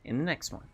in the next one.